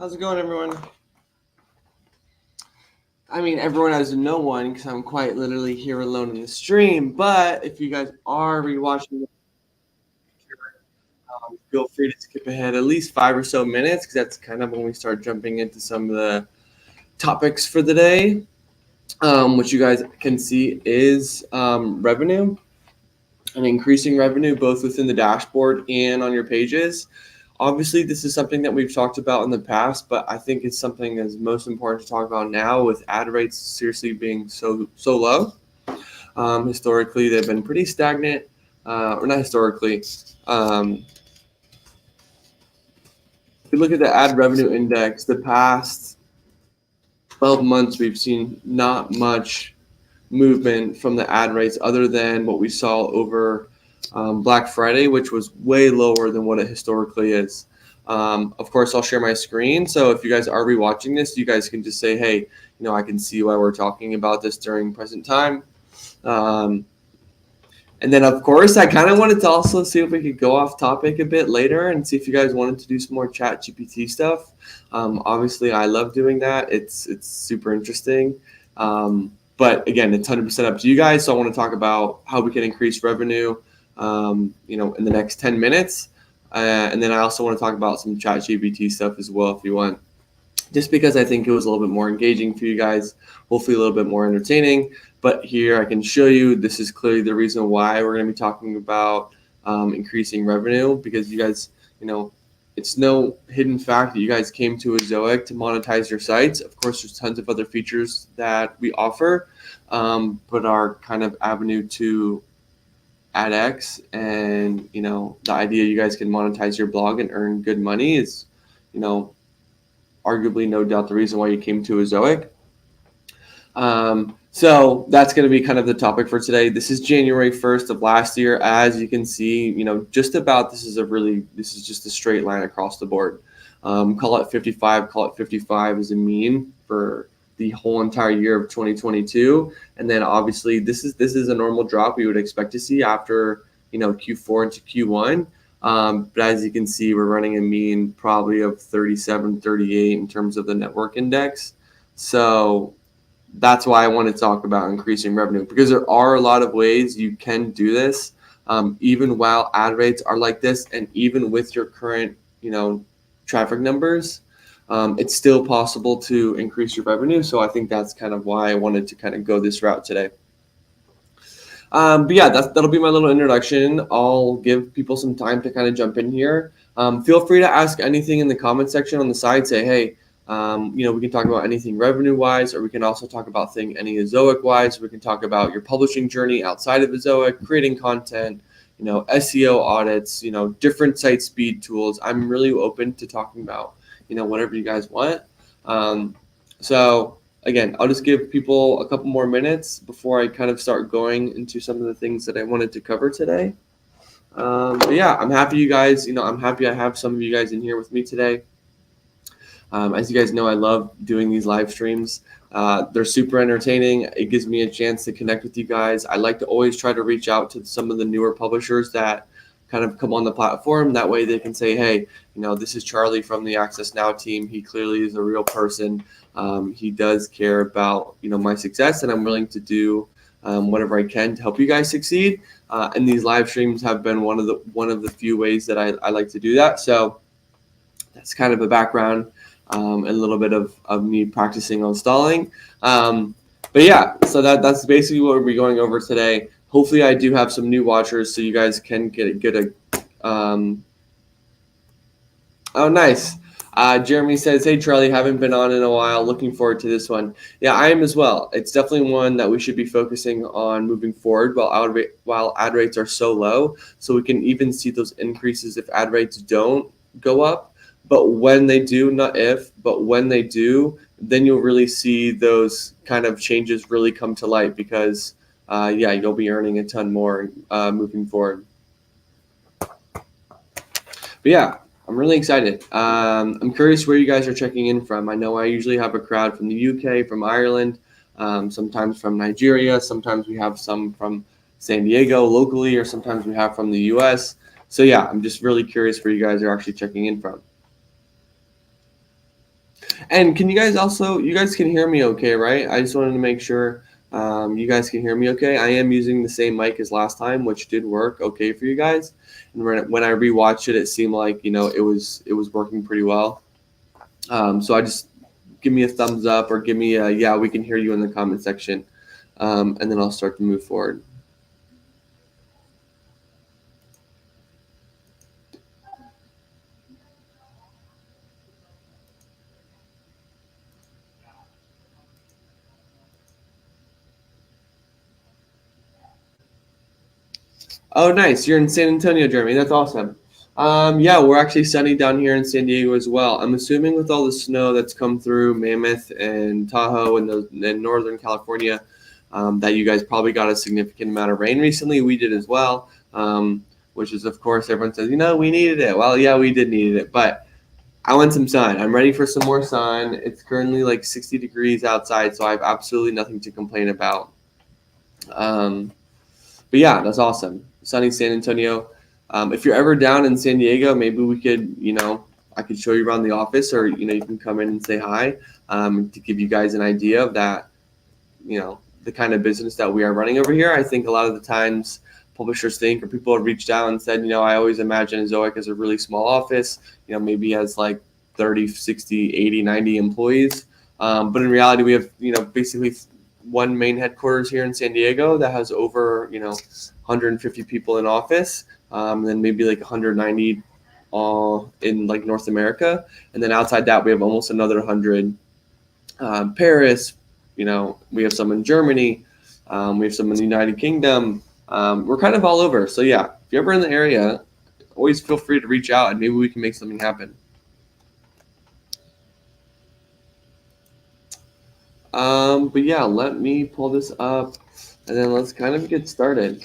How's it going, everyone? I mean, everyone has no one because I'm quite literally here alone in the stream. But if you guys are rewatching, feel free to skip ahead at least 5 or so minutes because that's kind of when we start jumping into some of the topics for the day. Which you guys can see is revenue and increasing revenue both within the dashboard and on your pages. Obviously, this is something that we've talked about in the past, but I think it's something that's most important to talk about now with ad rates seriously being so low. Historically, they've been pretty stagnant, or not historically. If you look at the ad revenue index, the past 12 months, we've seen not much movement from the ad rates other than what we saw over Black Friday, which was way lower than what it historically is. Of course, I'll share my screen. So if you guys are rewatching this, you guys can just say, hey, I can see why we're talking about this during present time. And then, of course, I kind of wanted to also see if we could go off topic a bit later and see if you guys wanted to do some more chat GPT stuff. Obviously, I love doing that. It's super interesting. But again, it's 100% up to you guys. So I want to talk about how we can increase revenue, in the next 10 minutes. And then I also want to talk about some chat GPT stuff as well if you want. Just because I think it was a little bit more engaging for you guys, hopefully a little bit more entertaining. But here I can show you, this is clearly the reason why we're going to be talking about increasing revenue, because you guys, it's no hidden fact that you guys came to Ezoic to monetize your sites. Of course, there's tons of other features that we offer, but our kind of avenue to AdX and, the idea you guys can monetize your blog and earn good money is, arguably no doubt the reason why you came to Ezoic. So that's going to be kind of the topic for today. This is January 1st of last year. As you can see, just about this is just a straight line across the board. Call it 55 as a mean for the whole entire year of 2022. And then obviously this is a normal drop we would expect to see after, Q4 into Q1. But as you can see, we're running a mean probably of 37, 38 in terms of the network index. So that's why I want to talk about increasing revenue, because there are a lot of ways you can do this, even while ad rates are like this, and even with your current, traffic numbers, it's still possible to increase your revenue. So I think that's kind of why I wanted to kind of go this route today. But yeah, that'll be my little introduction. I'll give people some time to kind of jump in here. Feel free to ask anything in the comment section on the side. Say, hey, we can talk about anything revenue-wise, or we can also talk about any Ezoic-wise. We can talk about your publishing journey outside of Ezoic, creating content, SEO audits, different site speed tools. I'm really open to talking about, whatever you guys want. So again, I'll just give people a couple more minutes before I kind of start going into some of the things that I wanted to cover today. But yeah, I'm happy you guys, I'm happy I have some of you guys in here with me today. As you guys know, I love doing these live streams. They're super entertaining. It gives me a chance to connect with you guys. I like to always try to reach out to some of the newer publishers that kind of come on the platform. That way they can say, hey, this is Charlie from the Access Now team. He clearly is a real person. He does care about, my success, and I'm willing to do whatever I can to help you guys succeed. And these live streams have been one of the few ways that I like to do that. So that's kind of a background. And a little bit of me practicing on stalling. But yeah, so that's basically what we're going over today. Hopefully I do have some new watchers so you guys can get a oh, nice. Jeremy says, hey, Charlie, haven't been on in a while. Looking forward to this one. Yeah, I am as well. It's definitely one that we should be focusing on moving forward while ad rates are so low. So we can even see those increases if ad rates don't go up. But when they do, not if, but when they do, then you'll really see those kind of changes really come to light because, you'll be earning a ton more moving forward. But yeah, I'm really excited. I'm curious where you guys are checking in from. I know I usually have a crowd from the UK, from Ireland, sometimes from Nigeria. Sometimes we have some from San Diego locally, or sometimes we have from the US. So yeah, I'm just really curious where you guys are actually checking in from. And can you guys also, you guys can hear me okay, right? I just wanted to make sure you guys can hear me okay. I am using the same mic as last time, which did work okay for you guys. And when I rewatched it, it seemed like, it was working pretty well. So I just give me a thumbs up or give me a, yeah, we can hear you in the comment section. And then I'll start to move forward. Oh, nice. You're in San Antonio, Jeremy. That's awesome. Yeah, we're actually sunny down here in San Diego as well. I'm assuming with all the snow that's come through Mammoth and Tahoe and Northern California, that you guys probably got a significant amount of rain recently. We did as well, which is, of course, everyone says, we needed it. Well, yeah, we did need it, but I want some sun. I'm ready for some more sun. It's currently like 60 degrees outside, so I have absolutely nothing to complain about. Um, but yeah, that's awesome. Sunny San Antonio. If you're ever down in San Diego, maybe we could, I could show you around the office, or you can come in and say hi, to give you guys an idea of that, the kind of business that we are running over here. I think a lot of the times publishers think, or people have reached out and said, I always imagine Zoic as a really small office, maybe has like 30, 60, 80, 90 employees. But in reality, we have, basically one main headquarters here in San Diego that has over 150 people in office, and then maybe like 190 in like North America, and then outside that we have almost another 100. Paris, we have some in Germany, we have some in the United Kingdom. We're kind of all over. So yeah, if you're ever in the area, always feel free to reach out and maybe we can make something happen. But yeah, let me pull this up and then let's kind of get started.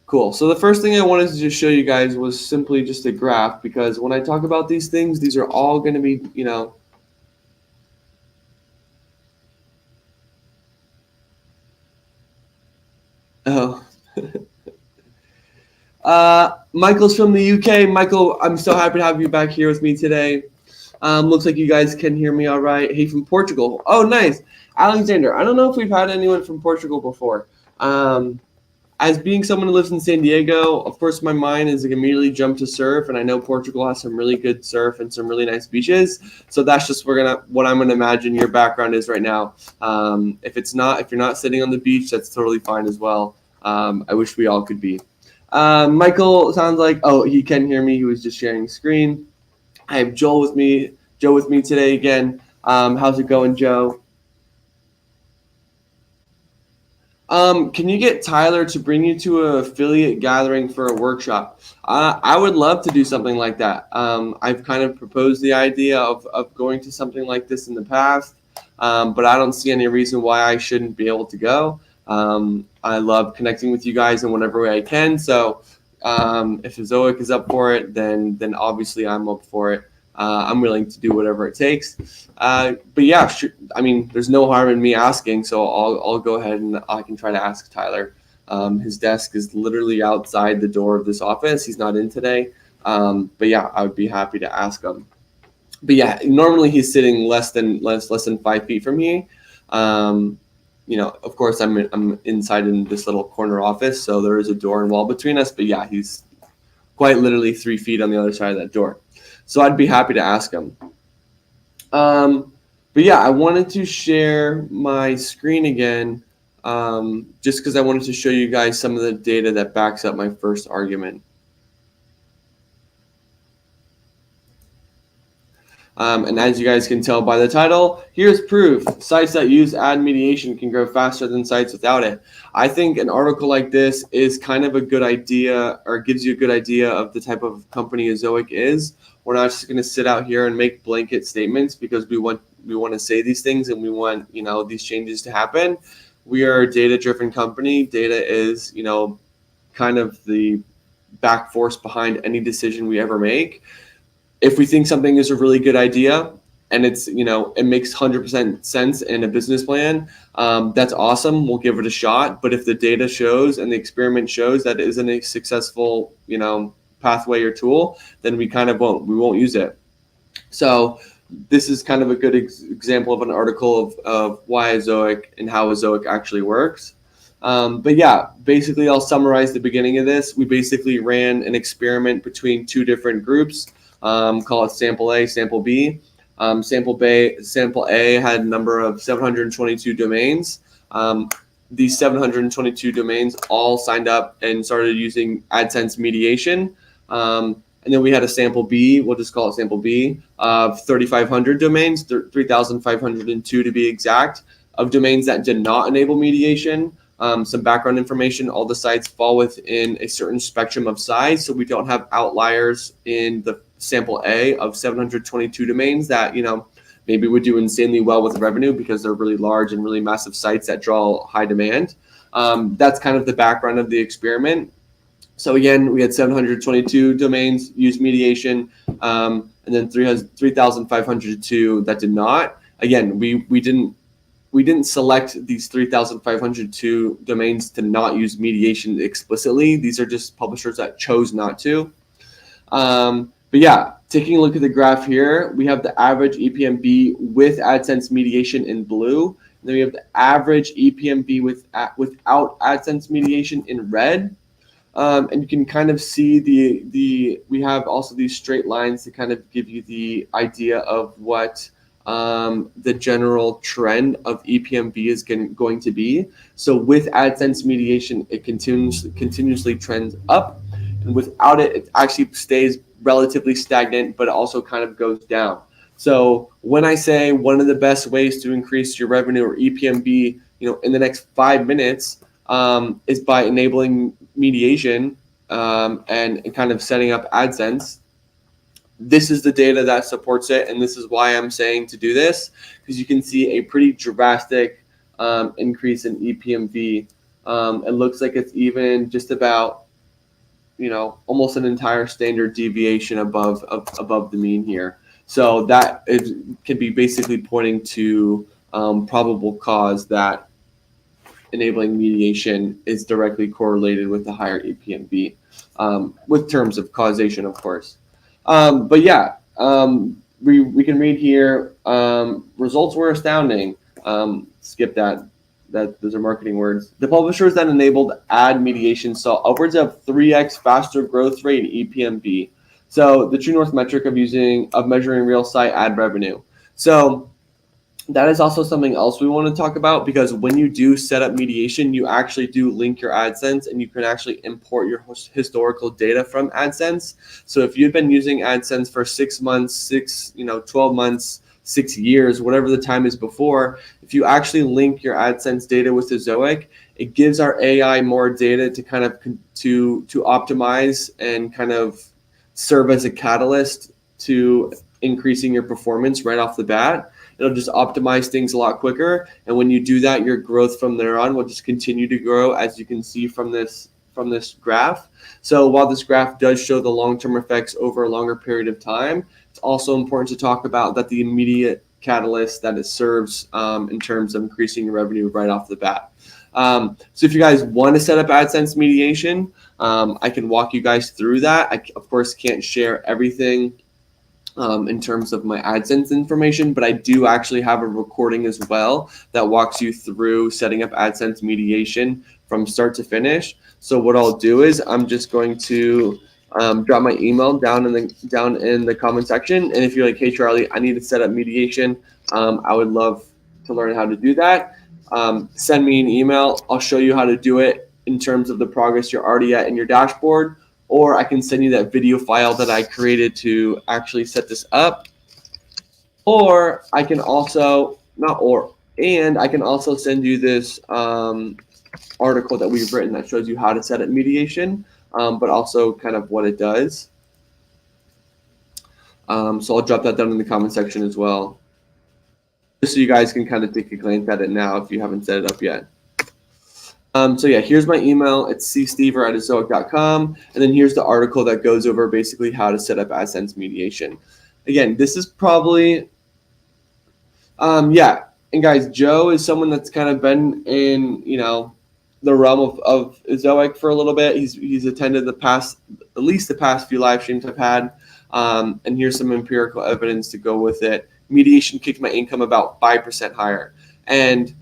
Cool. So the first thing I wanted to just show you guys was simply just a graph, because when I talk about these things, these are all going to be, oh. Michael's from the UK. Michael, I'm so happy to have you back here with me today. Looks like you guys can hear me all right. Hey, from Portugal. Oh, nice. Alexander, I don't know if we've had anyone from Portugal before. As being someone who lives in San Diego, of course, my mind is like immediately jumped to surf, and I know Portugal has some really good surf and some really nice beaches. So that's just what I'm gonna imagine your background is right now. If you're not sitting on the beach, that's totally fine as well. I wish we all could be. Michael sounds like, oh, he can hear me. He was just sharing screen. I have Joel with me. Joe with me today again. How's it going, Joe? Can you get Tyler to bring you to an affiliate gathering for a workshop? I would love to do something like that. I've kind of proposed the idea of going to something like this in the past, but I don't see any reason why I shouldn't be able to go. I love connecting with you guys in whatever way I can. So if Zoic is up for it, then obviously I'm up for it. I'm willing to do whatever it takes. But yeah, I mean, there's no harm in me asking, so I'll go ahead and I can try to ask Tyler. His desk is literally outside the door of this office. He's not in today. But yeah, I would be happy to ask him. But yeah, normally he's sitting less than 5 feet from me. Of course, I'm inside in this little corner office, so there is a door and wall between us. But yeah, he's quite literally 3 feet on the other side of that door. So I'd be happy to ask him. But yeah, I wanted to share my screen again, just because I wanted to show you guys some of the data that backs up my first argument. And as you guys can tell by the title, here's proof. Sites that use ad mediation can grow faster than sites without it. I think an article like this is kind of a good idea, or gives you a good idea of the type of company Zoic is. We're not just going to sit out here and make blanket statements because we want to say these things and we want these changes to happen. We are a data-driven company. Data is kind of the back force behind any decision we ever make. If we think something is a really good idea and it's, it makes 100% sense in a business plan, that's awesome. We'll give it a shot. But if the data shows and the experiment shows that it isn't a successful, pathway or tool, then we won't use it. So this is kind of a good example of an article of why Azoic and how Azoic actually works. But yeah, basically I'll summarize the beginning of this. We basically ran an experiment between two different groups, call it sample A, sample B. Sample A had a number of 722 domains. These 722 domains all signed up and started using AdSense mediation. And then we had a sample B, we'll just call it sample B, of 3,500 domains, 3,502 to be exact, of domains that did not enable mediation. Some background information, all the sites fall within a certain spectrum of size, so we don't have outliers in the sample A of 722 domains that, maybe would do insanely well with revenue because they're really large and really massive sites that draw high demand. That's kind of the background of the experiment. So again, we had 722 domains use mediation, and then 3,502 that did not. Again, we didn't select these 3,502 domains to not use mediation explicitly. These are just publishers that chose not to. But yeah, taking a look at the graph here, we have the average ePMV with AdSense mediation in blue. And then we have the average ePMV without AdSense mediation in red. And you can kind of see we have also these straight lines to kind of give you the idea of what the general trend of ePMV is going to be. So with AdSense mediation, it continuously trends up, and without it, it actually stays relatively stagnant, but it also kind of goes down. So when I say one of the best ways to increase your revenue or ePMV, in the next 5 minutes, is by enabling mediation and kind of setting up AdSense. This is the data that supports it, and this is why I'm saying to do this, because you can see a pretty drastic increase in ePMV. It looks like it's even just about, almost an entire standard deviation above the mean here. So that can be basically pointing to probable cause that enabling mediation is directly correlated with the higher ePMV, with terms of causation, of course. But yeah, we can read here, results were astounding. Skip that. Those are marketing words. The publishers that enabled ad mediation saw upwards of 3x faster growth rate in ePMV. So the True North metric of measuring real site ad revenue. So that is also something else we want to talk about, because when you do set up mediation, you actually do link your AdSense, and you can actually import your historical data from AdSense. So if you've been using AdSense for 6 months, 12 months, 6 years, whatever the time is before, if you actually link your AdSense data with Azoic, it gives our AI more data to kind of to optimize and kind of serve as a catalyst to increasing your performance right off the bat. It'll just optimize things a lot quicker, and when you do that, your growth from there on will just continue to grow, as you can see from this graph. So while this graph does show the long-term effects over a longer period of time, it's also important to talk about that the immediate catalyst that it serves in terms of increasing your revenue right off the bat. So if you guys want to set up AdSense mediation, I can walk you guys through that. I, of course, can't share everything in terms of my AdSense information, but I do actually have a recording as well that walks you through setting up AdSense mediation from start to finish. So what I'll do is I'm just going to drop my email down in the comment section, and if you're like, hey Charlie, I need to set up mediation, I would love to learn how to do that. Send me an email. I'll show you how to do it in terms of the progress you're already at in your dashboard. Or I can send you that video file that I created to actually set this up. Or I can also, I can also send you this article that we've written that shows you how to set up mediation, but also kind of what it does. So I'll drop that down in the comment section as well, just so you guys can kind of take a glance at it now if you haven't set it up yet. So yeah, here's my email. It's cstever@azoic.com. And then here's the article that goes over basically how to set up AdSense mediation. Again, this is probably, yeah. And guys, Joe is someone that's kind of been in, the realm of Azoic for a little bit. He's attended at least the past few live streams I've had. And here's some empirical evidence to go with it. Mediation kicked my income about 5% higher. And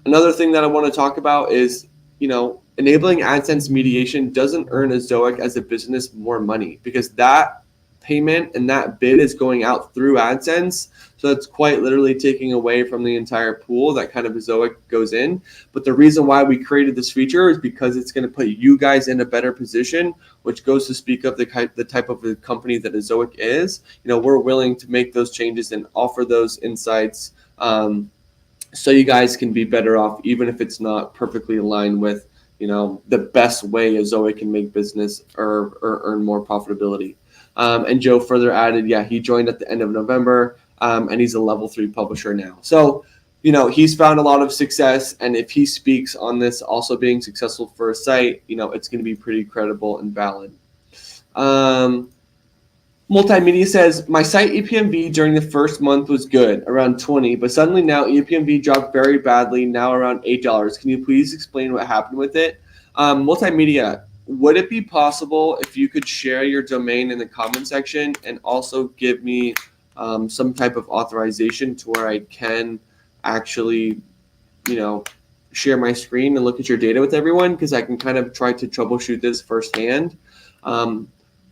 another thing that I want to talk about is, enabling AdSense mediation doesn't earn Azoic as a business more money, because that payment and that bid is going out through AdSense. So it's quite literally taking away from the entire pool that kind of Azoic goes in. But the reason why we created this feature is because it's going to put you guys in a better position, which goes to speak of the type of a company that Azoic is. We're willing to make those changes and offer those insights. So you guys can be better off, even if it's not perfectly aligned with, the best way a Zoe can make business or earn more profitability. And Joe further added, yeah, he joined at the end of November, and he's a level 3 publisher now. So, he's found a lot of success, and if he speaks on this also being successful for a site, it's going to be pretty credible and valid. Multimedia says, my site ePMV during the first month was good, around 20, but suddenly now ePMV dropped very badly, now around $8. Can you please explain what happened with it? Multimedia, would it be possible if you could share your domain in the comment section and also give me some type of authorization to where I can actually, share my screen and look at your data with everyone, because I can kind of try to troubleshoot this firsthand.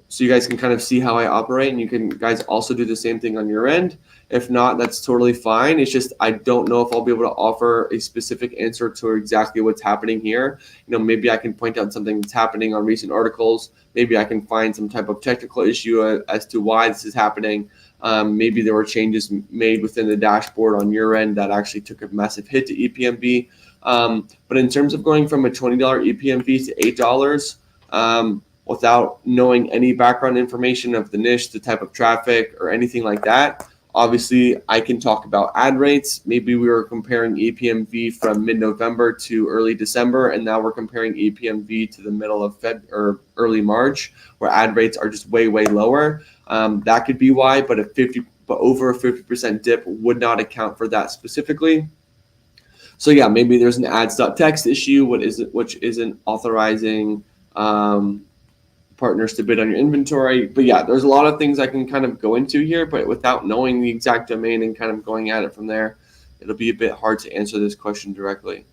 So you guys can kind of see how I operate, and you can guys also do the same thing on your end. If not, that's totally fine. It's just I don't know if I'll be able to offer a specific answer to exactly what's happening here. Maybe I can point out something that's happening on recent articles. Maybe I can find some type of technical issue as to why this is happening. Maybe there were changes made within the dashboard on your end that actually took a massive hit to ePMV. But in terms of going from a $20 ePMV to $8, without knowing any background information of the niche, the type of traffic, or anything like that, obviously I can talk about ad rates. Maybe we were comparing ePMV from mid-November to early December, and now we're comparing ePMV to the middle of or early March, where ad rates are just way, way lower. That could be why, but over a 50% dip would not account for that specifically. So yeah, maybe there's an ads.txt issue, which isn't authorizing partners to bid on your inventory. But yeah, there's a lot of things I can kind of go into here, but without knowing the exact domain and kind of going at it from there, it'll be a bit hard to answer this question directly.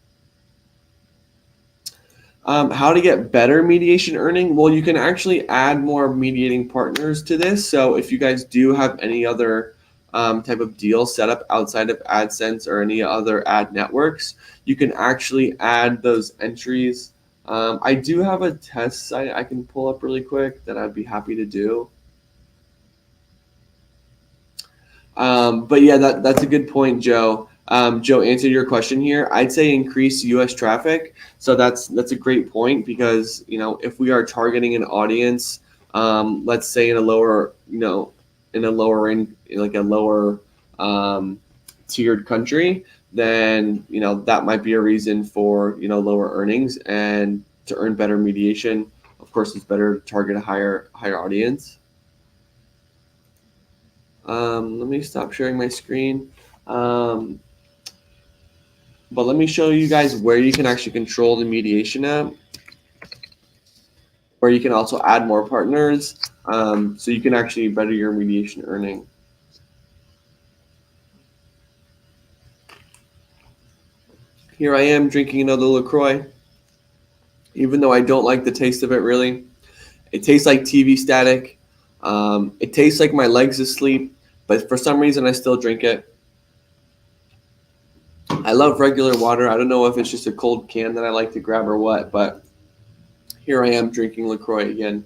How to get better mediation earning? Well, you can actually add more mediating partners to this. So if you guys do have any other type of deal set up outside of AdSense or any other ad networks, you can actually add those entries. I do have a test site I can pull up really quick that I'd be happy to do. But yeah, that's a good point, Joe. Joe, answered your question here. I'd say increase US traffic. So that's a great point, because if we are targeting an audience, let's say in a lower, like a lower tiered country, then that might be a reason for lower earnings. And to earn better mediation, of course, it's better to target a higher audience. Let me stop sharing my screen. But let me show you guys where you can actually control the mediation at, where you can also add more partners, so you can actually better your mediation earning. Here I am drinking another LaCroix, even though I don't like the taste of it really. It tastes like TV static. It tastes like my legs asleep, but for some reason I still drink it. I love regular water. I don't know if it's just a cold can that I like to grab or what, but here I am drinking LaCroix again.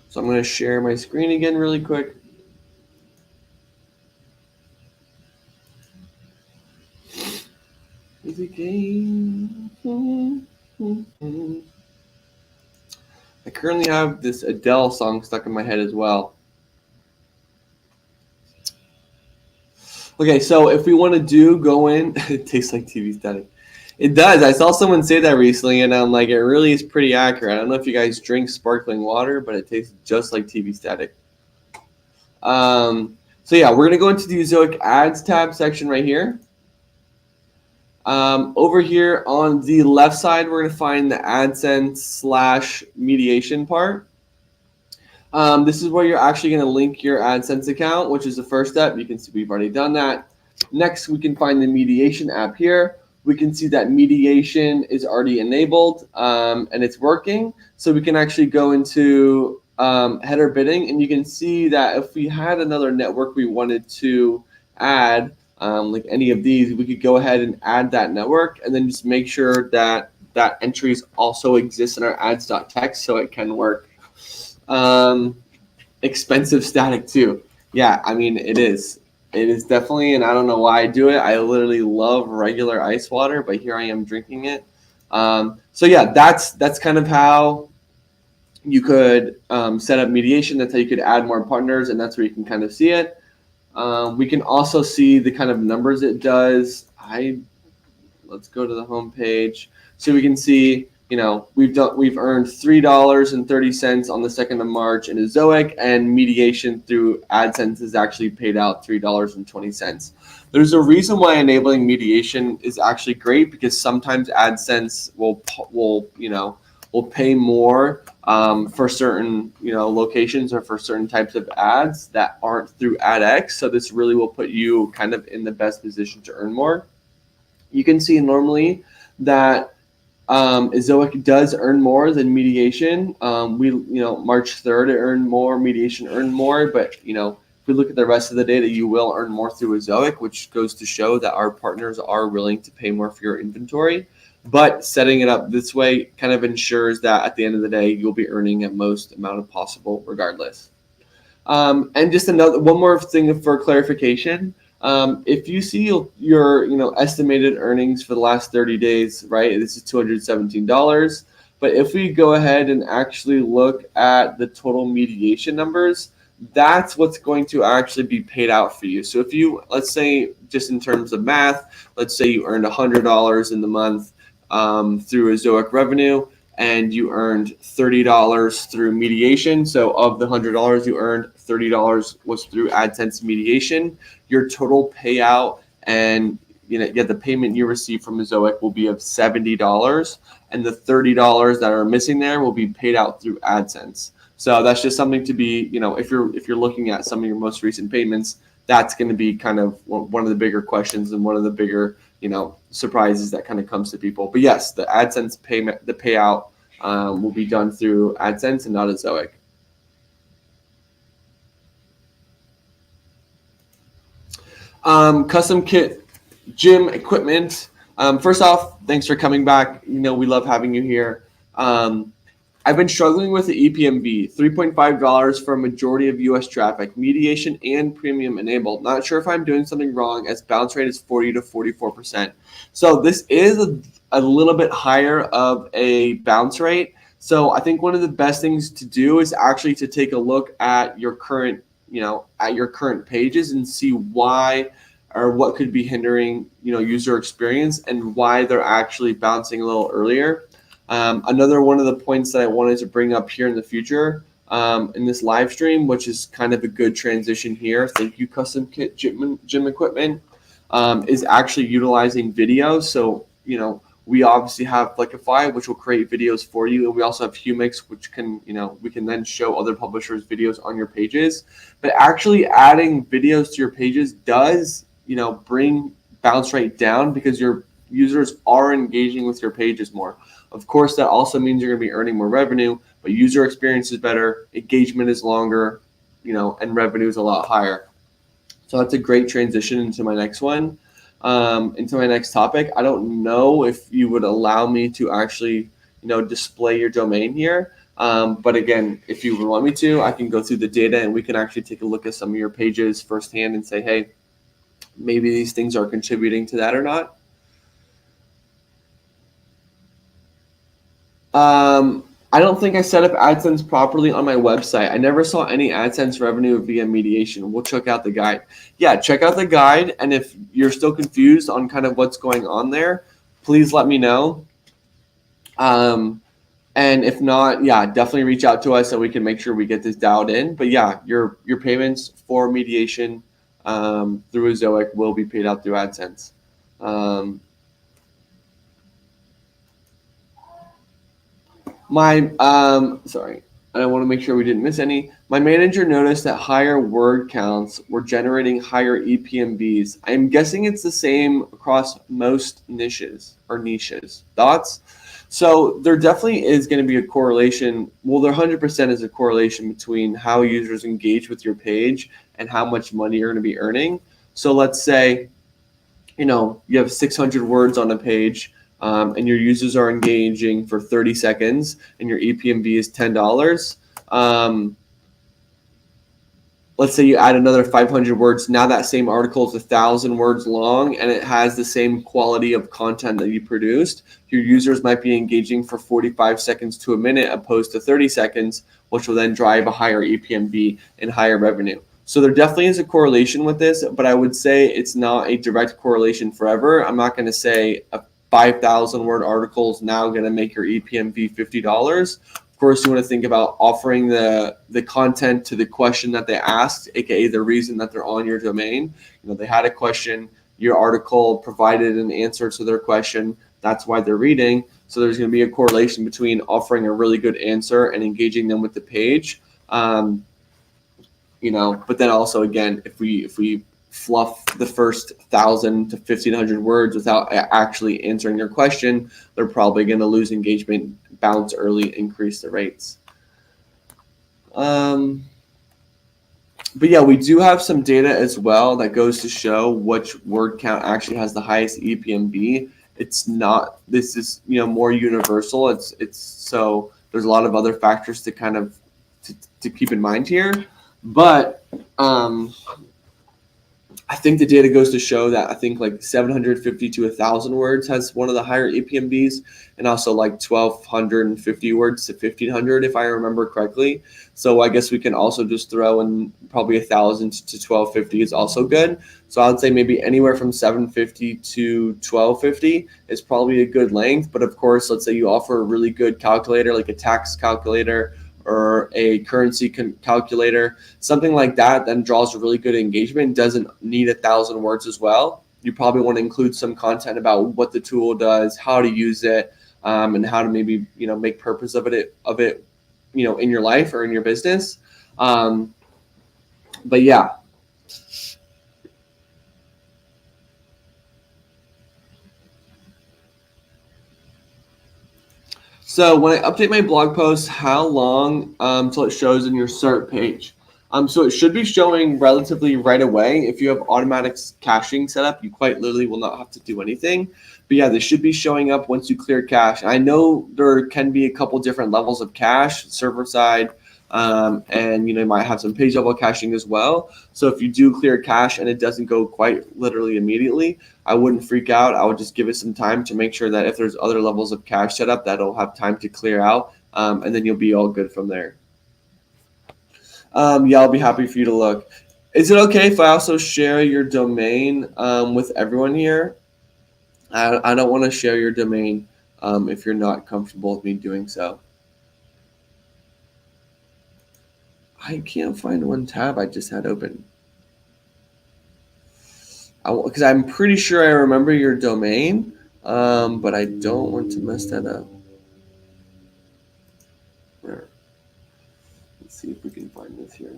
So I'm going to share my screen again really quick. I currently have this Adele song stuck in my head as well. Okay, so if we want to go in, it tastes like TV static. It does. I saw someone say that recently, and I'm like, it really is pretty accurate. I don't know if you guys drink sparkling water, but it tastes just like TV static. So yeah, we're gonna go into the Ezoic Ads tab section right here. Over here on the left side, we're gonna find the AdSense / mediation part. This is where you're actually going to link your AdSense account, which is the first step. You can see we've already done that. Next, we can find the mediation app here. We can see that mediation is already enabled and it's working. So we can actually go into header bidding, and you can see that if we had another network we wanted to add, like any of these, we could go ahead and add that network and then just make sure that that entries also exists in our ads.txt so it can work. Expensive static too. Yeah, I mean it is definitely, and I don't know why I do it. I literally love regular ice water, but here I am drinking it. So yeah, that's kind of how you could set up mediation. That's how you could add more partners, and that's where you can kind of see it. We can also see the kind of numbers it does. Let's go to the home page so we can see. We've earned $3.30 on the 2nd of March in Ezoic, and mediation through AdSense has actually paid out $3.20. There's a reason why enabling mediation is actually great, because sometimes AdSense will pay more for certain locations or for certain types of ads that aren't through AdX. So this really will put you kind of in the best position to earn more. You can see normally that Ezoic does earn more than mediation. March 3rd it earned more, mediation earned more, but if we look at the rest of the data, you will earn more through Ezoic, which goes to show that our partners are willing to pay more for your inventory. But setting it up this way kind of ensures that at the end of the day, you'll be earning at most amount of possible regardless. And just one more thing for clarification. If you see your estimated earnings for the last 30 days, right, this is $217. But if we go ahead and actually look at the total mediation numbers, that's what's going to actually be paid out for you. So if you, let's say, just in terms of math, let's say you earned $100 in the month through Ezoic revenue, and you earned $30 through mediation. So of the $100 you earned, $30 was through AdSense mediation. Your total payout and the payment you receive from Ezoic will be of $70, and the $30 that are missing there will be paid out through AdSense. So that's just something to be, if you're looking at some of your most recent payments, that's going to be kind of one of the bigger questions and one of the bigger surprises that kind of comes to people. But yes, the AdSense payment, the payout will be done through AdSense and not Ezoic. Custom kit gym equipment. First off, thanks for coming back. We love having you here. I've been struggling with the ePMV, $3.5 for a majority of US traffic, mediation and premium enabled. Not sure if I'm doing something wrong, as bounce rate is 40 to 44%. So this is a little bit higher of a bounce rate. So I think one of the best things to do is actually to take a look at your current, pages and see why or what could be hindering, user experience and why they're actually bouncing a little earlier. Another one of the points that I wanted to bring up here in the future in this live stream, which is kind of a good transition here, thank you Custom Kit Gym Equipment, is actually utilizing video. So, we obviously have Flickify, which will create videos for you, and we also have Humix, which can, we can then show other publishers videos on your pages. But actually adding videos to your pages does, bring bounce rate down, because your users are engaging with your pages more. Of course, that also means you're going to be earning more revenue, but user experience is better, engagement is longer, and revenue is a lot higher. So that's a great transition into my next one, into my next topic. I don't know if you would allow me to actually, display your domain here. But again, if you would want me to, I can go through the data and we can actually take a look at some of your pages firsthand and say, hey, maybe these things are contributing to that or not. I don't think I set up AdSense properly on my website. I never saw any AdSense revenue via mediation. We'll check out the guide. Yeah, check out the guide. And if you're still confused on kind of what's going on there, please let me know. And if not, yeah, definitely reach out to us so we can make sure we get this dialed in. But yeah, your payments for mediation through Ezoic will be paid out through AdSense. Sorry, I want to make sure we didn't miss any. My manager noticed that higher word counts were generating higher ePMVs. I'm guessing it's the same across most niches or niches. Thoughts? So there definitely is going to be a correlation. Well, there 100% is a correlation between how users engage with your page and how much money you're going to be earning. So let's say, you have 600 words on a page, and your users are engaging for 30 seconds and your ePMV is $10. Let's say you add another 500 words. Now that same article is 1,000 words long and it has the same quality of content that you produced. Your users might be engaging for 45 seconds to a minute opposed to 30 seconds, which will then drive a higher ePMV and higher revenue. So there definitely is a correlation with this, but I would say it's not a direct correlation forever. I'm not going to say a 5,000 word article is now going to make your ePMV $50. Of course, you want to think about offering the content to the question that they asked, aka the reason that they're on your domain. They had a question, your article provided an answer to their question. That's why they're reading. So there's going to be a correlation between offering a really good answer and engaging them with the page. But then also, again, if we fluff the first 1,000 to 1,500 words without actually answering their question, they're probably going to lose engagement, bounce early, increase the rates. But yeah, we do have some data as well that goes to show which word count actually has the highest ePMV. It's not, this is, more universal. It's so there's a lot of other factors to kind of to keep in mind here. But I think the data goes to show that I think like 750 to 1,000 words has one of the higher ePMVs, and also like 1,250 words to 1,500, if I remember correctly. So I guess we can also just throw in probably 1,000 to 1,250 is also good. So I would say maybe anywhere from 750 to 1,250 is probably a good length. But of course, let's say you offer a really good calculator, like a tax calculator or a currency calculator, something like that, then draws a really good engagement, doesn't need 1,000 words as well. You probably want to include some content about what the tool does, how to use it, and how to maybe, make purpose of it, in your life or in your business. But yeah. So when I update my blog post, how long till it shows in your start page? So it should be showing relatively right away. If you have automatic caching set up, you quite literally will not have to do anything. But yeah, they should be showing up once you clear cache. I know there can be a couple different levels of cache, server side, and you might have some page level caching as well. So if you do clear cache and it doesn't go quite literally immediately, I wouldn't freak out. I would just give it some time to make sure that if there's other levels of cache set up, that'll have time to clear out, and then you'll be all good from there. Yeah, I'll be happy for you to look. Is it okay if I also share your domain with everyone here? I don't want to share your domain if you're not comfortable with me doing so. I can't find one tab I just had open. Because I'm pretty sure I remember your domain, but I don't want to mess that up. Let's see if we can find this here.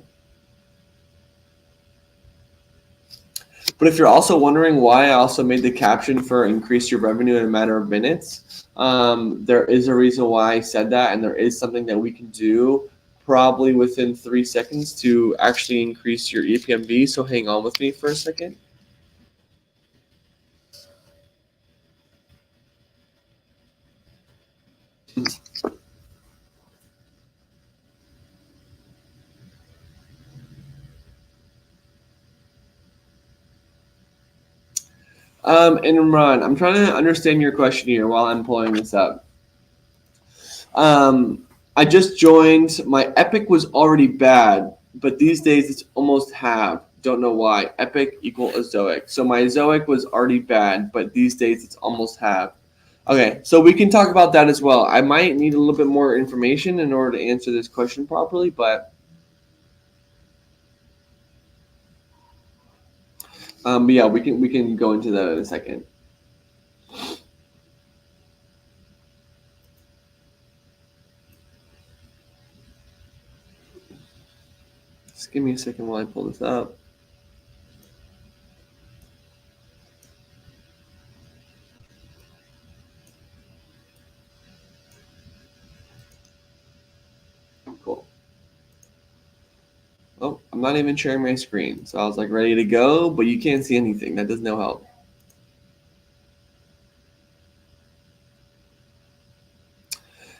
But if you're also wondering why I also made the caption for increase your revenue in a matter of minutes, there is a reason why I said that, and there is something that we can do probably within 3 seconds to actually increase your ePMV. So hang on with me for a second. And Imran, I'm trying to understand your question here while I'm pulling this up. I just joined. My Epic was already bad, but these days it's almost half. Don't know why. Epic equal Azoic. So my Azoic was already bad, but these days it's almost half. Okay, so we can talk about that as well. I might need a little bit more information in order to answer this question properly, but yeah, we can go into that in a second. Just give me a second while I pull this up. Cool. Oh, I'm not even sharing my screen. So I was like ready to go, but you can't see anything. That does no help.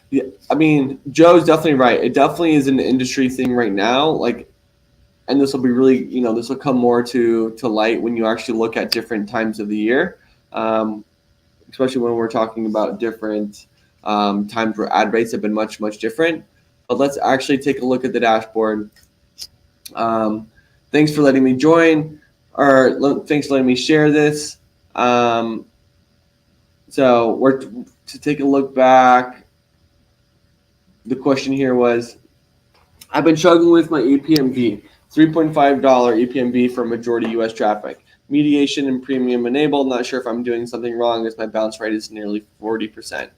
Yeah, I mean, Joe's definitely right. It definitely is an industry thing right now. Like, and this will be really, this will come more to light when you actually look at different times of the year, especially when we're talking about different times where ad rates have been much different. But let's actually take a look at the dashboard. Thanks for letting me join, or thanks for letting me share this. So we're to take a look back. The question here was, I've been struggling with my ePMV, $3.5 ePMV for majority US traffic. Mediation and premium enabled. Not sure if I'm doing something wrong as my bounce rate is nearly 40%.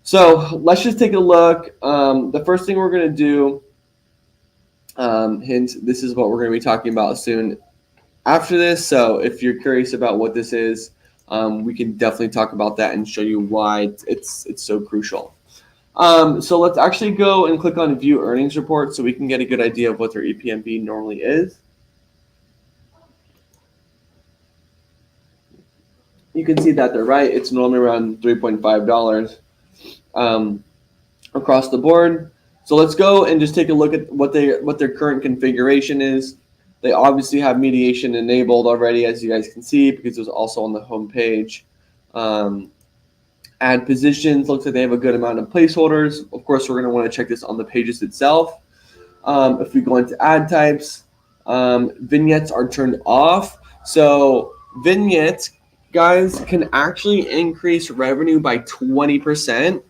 So let's just take a look. The first thing we're going to do, hint, this is what we're going to be talking about soon after this. So if you're curious about what this is, we can definitely talk about that and show you why it's so crucial. So let's actually go and click on View Earnings Report so we can get a good idea of what their ePMV normally is. You can see that they're right. It's normally around $3.5 across the board. So let's go and just take a look at what their current configuration is. They obviously have mediation enabled already, as you guys can see, because it was also on the home page. Add positions, looks like they have a good amount of placeholders. Of course, we're going to want to check this on the pages itself. If we go into ad types, vignettes are turned off. So vignettes, guys, can actually increase revenue by 20%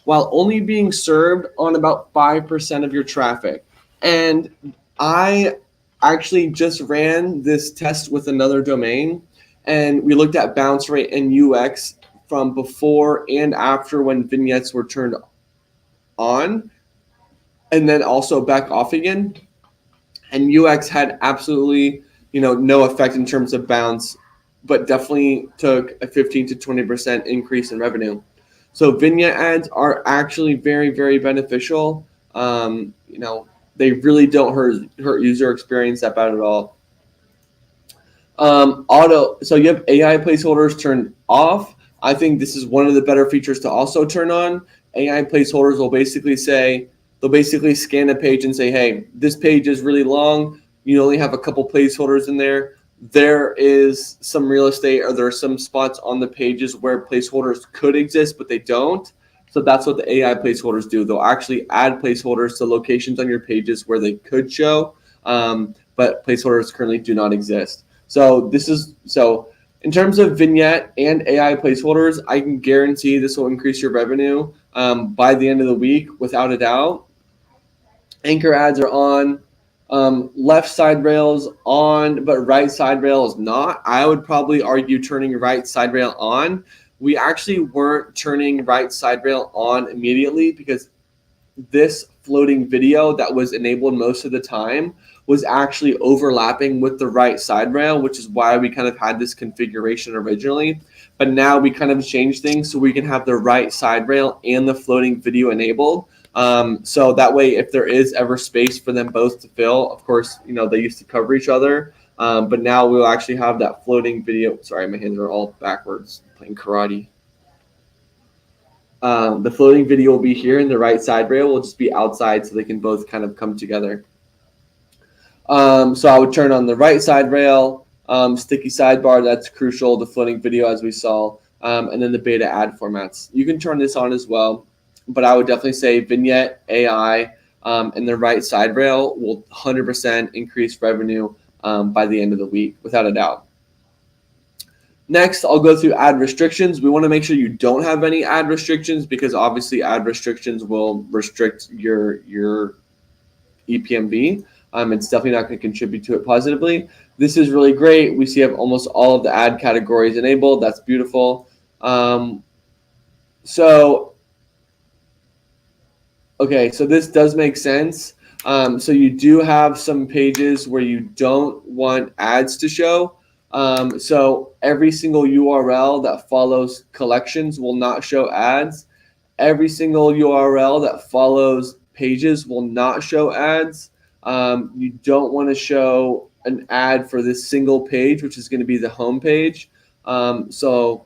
while only being served on about 5% of your traffic. And I actually just ran this test with another domain, and we looked at bounce rate and UX from before and after when vignettes were turned on, and then also back off again. And UX had absolutely, no effect in terms of bounce, but definitely took a 15 to 20% increase in revenue. So vignette ads are actually very beneficial. They really don't hurt user experience that bad at all. So you have AI placeholders turned off. I think this is one of the better features to also turn on. AI placeholders will basically scan a page and say, hey, this page is really long. You only have a couple placeholders in there. There is some real estate, or there are some spots on the pages where placeholders could exist, but they don't. So that's what the AI placeholders do. They'll actually add placeholders to locations on your pages where they could show, but placeholders currently do not exist. So in terms of vignette and AI placeholders, I can guarantee this will increase your revenue by the end of the week without a doubt. Anchor ads are on. Left side rails on, but right side rail is not. I would probably argue turning right side rail on. We actually weren't turning right side rail on immediately because this floating video that was enabled most of the time was actually overlapping with the right side rail, which is why we kind of had this configuration originally. But now we kind of changed things so we can have the right side rail and the floating video enabled. So that way, if there is ever space for them both to fill, of course, they used to cover each other. But now we'll actually have that floating video. Sorry, my hands are all backwards playing karate. The floating video will be here, and the right side rail will just be outside so they can both kind of come together. So I would turn on the right side rail, sticky sidebar, that's crucial, the floating video as we saw, and then the beta ad formats. You can turn this on as well. but I would definitely say vignette, AI, and the right side rail will 100% increase revenue by the end of the week, without a doubt. Next, I'll go through ad restrictions. We want to make sure you don't have any ad restrictions, because obviously ad restrictions will restrict your ePMV. It's definitely not going to contribute to it positively. This is really great. We see have almost all of the ad categories enabled. That's beautiful. Okay, so this does make sense. So you do have some pages where you don't want ads to show. So every single URL that follows collections will not show ads. Every single URL that follows pages will not show ads. You don't want to show an ad for this single page, which is going to be the home page. So,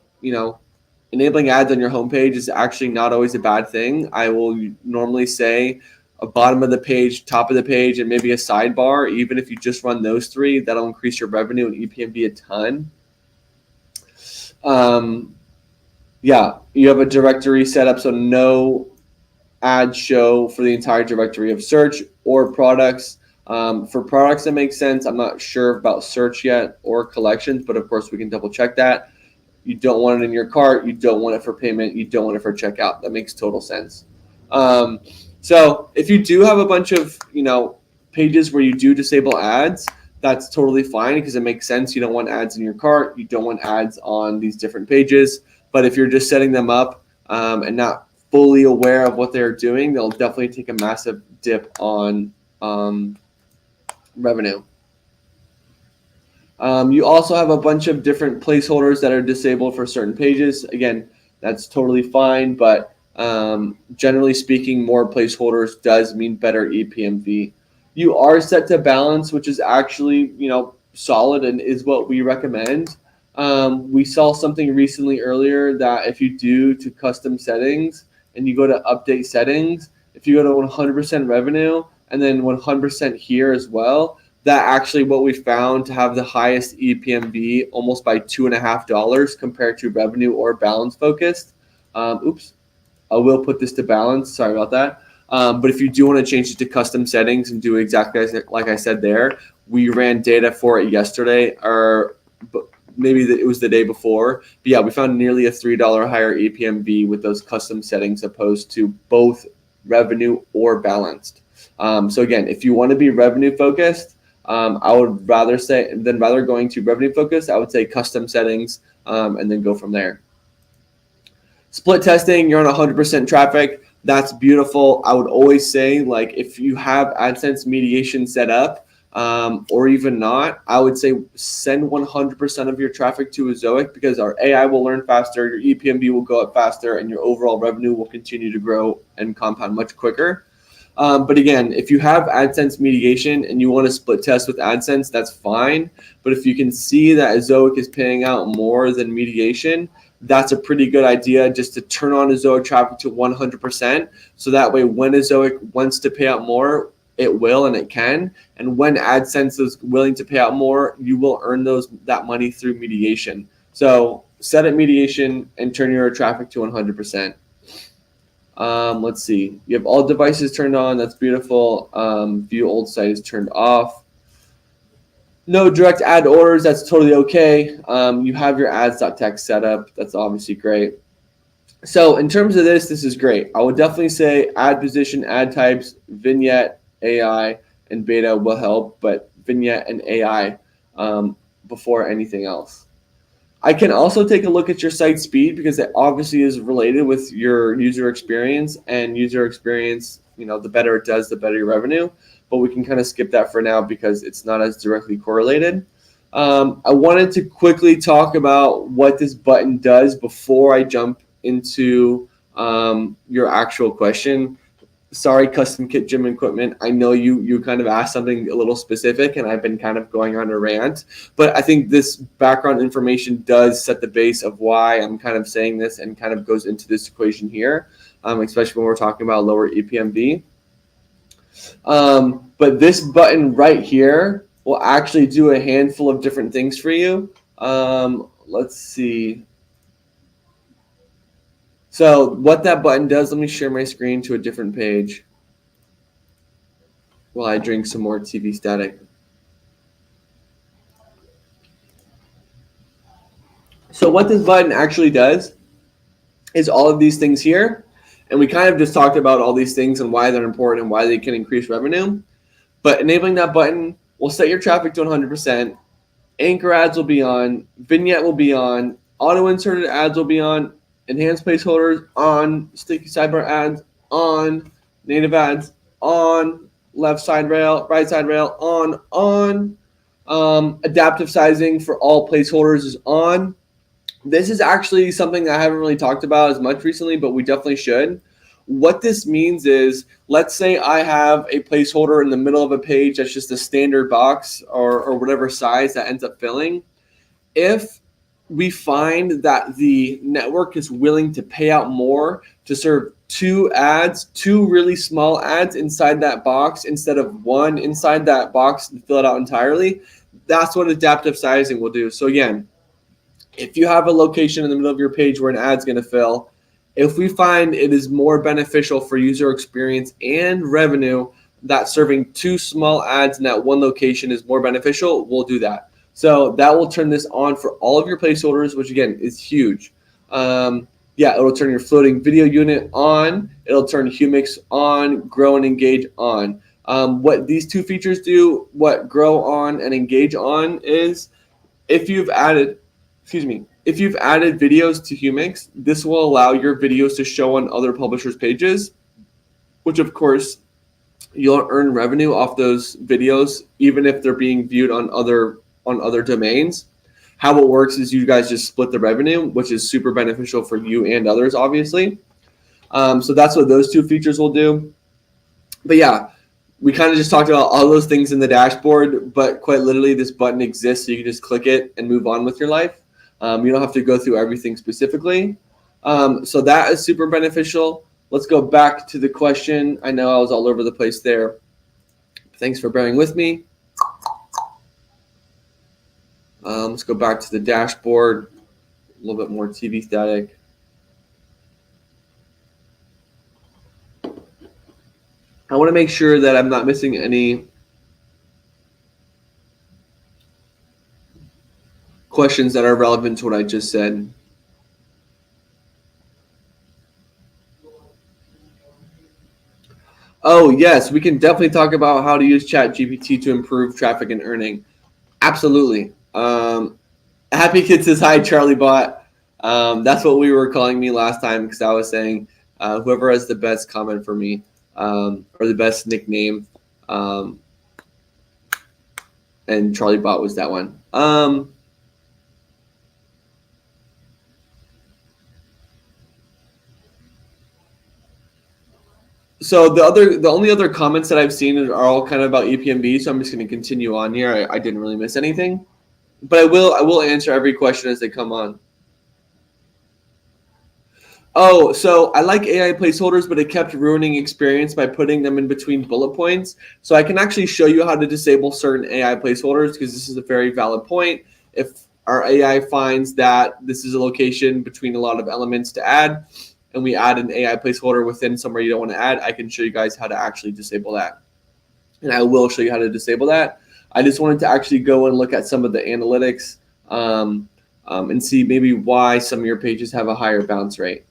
enabling ads on your homepage is actually not always a bad thing. I will normally say a bottom of the page, top of the page, and maybe a sidebar. Even if you just run those three, that'll increase your revenue and ePMV a ton. Yeah, you have a directory set up, so no ads show for the entire directory of search or products. For products, that makes sense. I'm not sure about search yet or collections, but of course we can double check that. You don't want it in your cart. You don't want it for payment. You don't want it for checkout. That makes total sense. So if you do have a bunch of pages where you do disable ads, that's totally fine, because it makes sense. You don't want ads in your cart. You don't want ads on these different pages. But if you're just setting them up and not fully aware of what they're doing, they'll definitely take a massive dip on revenue. You also have a bunch of different placeholders that are disabled for certain pages. Again, that's totally fine, but generally speaking, more placeholders does mean better ePMV. You are set to balance, which is actually solid and is what we recommend. We saw something recently earlier that if you do to custom settings and you go to update settings, if you go to 100% revenue and then 100% here as well, that actually what we found to have the highest ePMV almost by $2.50 compared to revenue or balance focused. Oops, I will put this to balance. Sorry about that. But if you do want to change it to custom settings and do exactly like I said there, we ran data for it yesterday, or maybe it was the day before. But yeah, we found nearly a $3 higher ePMV with those custom settings opposed to both revenue or balanced. So again, if you want to be revenue focused, I would rather going to revenue focus, I would say custom settings and then go from there. Split testing, you're on 100% traffic. That's beautiful. I would always say, like, if you have AdSense mediation set up or even not, I would say send 100% of your traffic to Ezoic, because our AI will learn faster, your ePMV will go up faster, and your overall revenue will continue to grow and compound much quicker. But again, if you have AdSense mediation and you want to split test with AdSense, that's fine. But if you can see that Ezoic is paying out more than mediation, that's a pretty good idea, just to turn on Ezoic traffic to 100%. So that way, when Ezoic wants to pay out more, it will and it can. And when AdSense is willing to pay out more, you will earn that money through mediation. So set at mediation and turn your traffic to 100%. Let's see. You have all devices turned on. That's beautiful. View old site is turned off. No direct ad orders. That's totally okay. You have your ads.txt set up. That's obviously great. So in terms of this is great. I would definitely say ad position, ad types, vignette, AI, and beta will help, but vignette and AI before anything else. I can also take a look at your site speed, because it obviously is related with your user experience, and user experience, the better it does, the better your revenue. But we can kind of skip that for now because it's not as directly correlated. I wanted to quickly talk about what this button does before I jump into your actual question. Sorry, custom kit gym equipment. I know you kind of asked something a little specific, and I've been kind of going on a rant, but I think this background information does set the base of why I'm kind of saying this, and kind of goes into this equation here, especially when we're talking about lower ePMV. But this button right here will actually do a handful of different things for you. Let's see. So what that button does, let me share my screen to a different page while I drink some more TV static. So what this button actually does is all of these things here. And we kind of just talked about all these things and why they're important and why they can increase revenue. But enabling that button will set your traffic to 100%. Anchor ads will be on. Vignette will be on. Auto inserted ads will be on. Enhanced placeholders on. Sticky sidebar ads on. Native ads on. Left side rail, right side rail on. Adaptive sizing for all placeholders is on. This is actually something I haven't really talked about as much recently, but we definitely should. What this means is, let's say I have a placeholder in the middle of a page that's just a standard box or whatever size that ends up filling. If we find that the network is willing to pay out more to serve two really small ads inside that box instead of one inside that box and fill it out entirely, that's what adaptive sizing will do. So again, if you have a location in the middle of your page where an ad's going to fill, if we find it is more beneficial for user experience and revenue that serving two small ads in that one location is more beneficial, we'll do that. So that will turn this on for all of your placeholders, which again is huge. It'll turn your floating video unit on. It'll turn Humix on, Grow and Engage on. What these two features do, what Grow on and Engage on is, if you've added videos to Humix, this will allow your videos to show on other publishers' pages, which of course you'll earn revenue off those videos, even if they're being viewed on other domains. How it works is you guys just split the revenue, which is super beneficial for you and others, obviously. So that's what those two features will do. But yeah, we kind of just talked about all those things in the dashboard, but quite literally this button exists so you can just click it and move on with your life. You don't have to go through everything specifically. So that is super beneficial. Let's go back to the question. I know I was all over the place there. Thanks for bearing with me. Let's go back to the dashboard. A little bit more TV static. I want to make sure that I'm not missing any questions that are relevant to what I just said. Oh, yes, we can definitely talk about how to use ChatGPT to improve traffic and earning. Absolutely. Happy Kid says, hi, Charlie Bot. That's what we were calling me last time because I was saying whoever has the best comment for me or the best nickname. And Charlie Bot was that one. So the only other comments that I've seen are all kind of about ePMV, so I'm just going to continue on here. I didn't really miss anything, but I will answer every question as they come on. Oh, so I like AI placeholders, but it kept ruining experience by putting them in between bullet points. So I can actually show you how to disable certain AI placeholders because this is a very valid point. If our AI finds that this is a location between a lot of elements to add, and we add an AI placeholder within somewhere you don't want to add, I can show you guys how to actually disable that. And I will show you how to disable that. I just wanted to actually go and look at some of the analytics and see maybe why some of your pages have a higher bounce rate.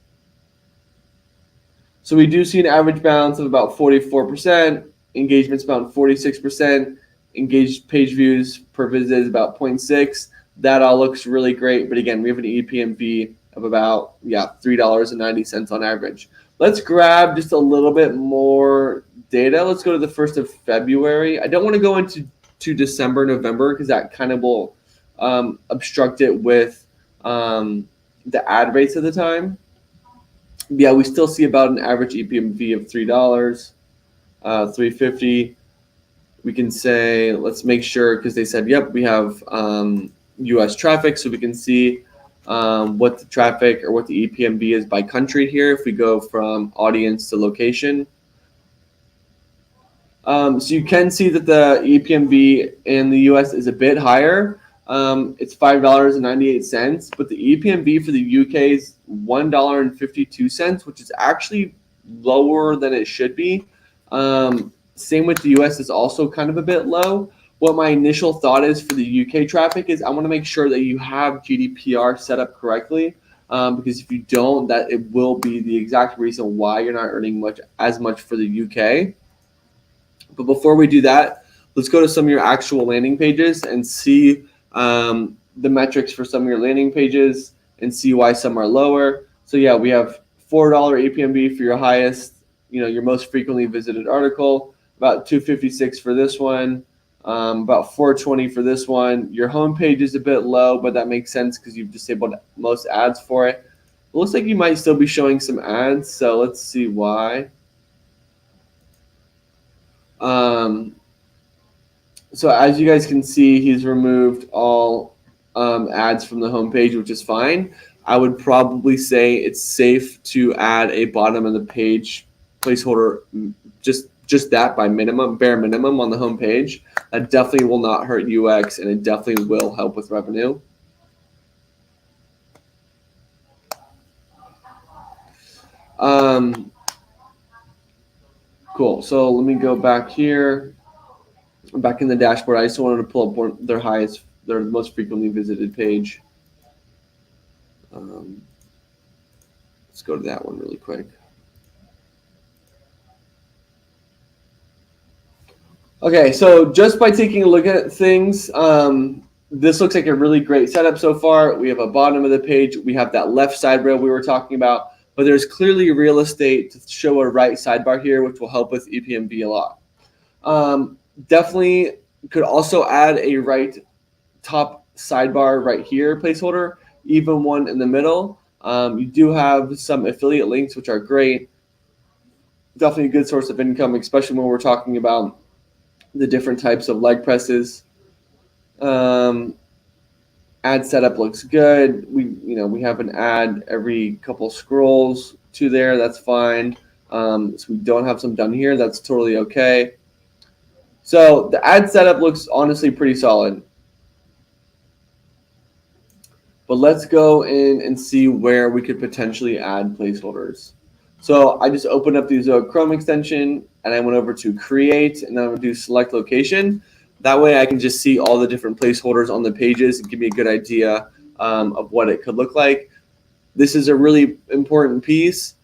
So we do see an average bounce of about 44%, engagement's about 46%, engaged page views per visit is about 0.6. That all looks really great, but again, we have an ePMV of about $3.90 on average. Let's grab just a little bit more data. Let's go to the 1st of February. I don't want to go into December, November, because that kind of will obstruct it with the ad rates at the time. Yeah, we still see about an average ePMV of $3, $3.50. We can say, let's make sure, because they said, yep, we have US traffic, so we can see what the traffic or what the ePMV is by country here if we go from audience to location. So you can see that the ePMV in the US is a bit higher. It's $5.98, but the ePMV for the UK is $1.52, which is actually lower than it should be. Same with the US is also kind of a bit low. What my initial thought is for the UK traffic is I want to make sure that you have GDPR set up correctly, because if you don't, that it will be the exact reason why you're not earning as much for the UK. But before we do that, let's go to some of your actual landing pages and see the metrics for some of your landing pages and see why some are lower. So yeah, we have $4 ePMV for your highest, your most frequently visited article, about 256 for this one, about 420 for this one. Your homepage is a bit low, but that makes sense because you've disabled most ads for it. It looks like you might still be showing some ads, so let's see why. So as you guys can see, he's removed all ads from the homepage, which is fine. I would probably say it's safe to add a bottom of the page placeholder, just that by bare minimum on the homepage. That definitely will not hurt UX, and it definitely will help with revenue. Cool. So let me go back here. I'm back in the dashboard. I just wanted to pull up their most frequently visited page. Let's go to that one really quick. Okay, so just by taking a look at things, this looks like a really great setup so far. We have a bottom of the page. We have that left side rail we were talking about, but there's clearly real estate to show a right sidebar here, which will help with ePMV a lot. Definitely could also add a right top sidebar right here placeholder, even one in the middle. You do have some affiliate links, which are great. Definitely a good source of income, especially when we're talking about the different types of leg presses. Ad setup looks good. We have an ad every couple scrolls to there. That's fine. So we don't have some done here. That's totally okay. So the ad setup looks honestly pretty solid. But let's go in and see where we could potentially add placeholders. So I just opened up the Zoho Chrome extension and I went over to create, and then I'm going to do select location. That way I can just see all the different placeholders on the pages and give me a good idea of what it could look like. This is a really important piece.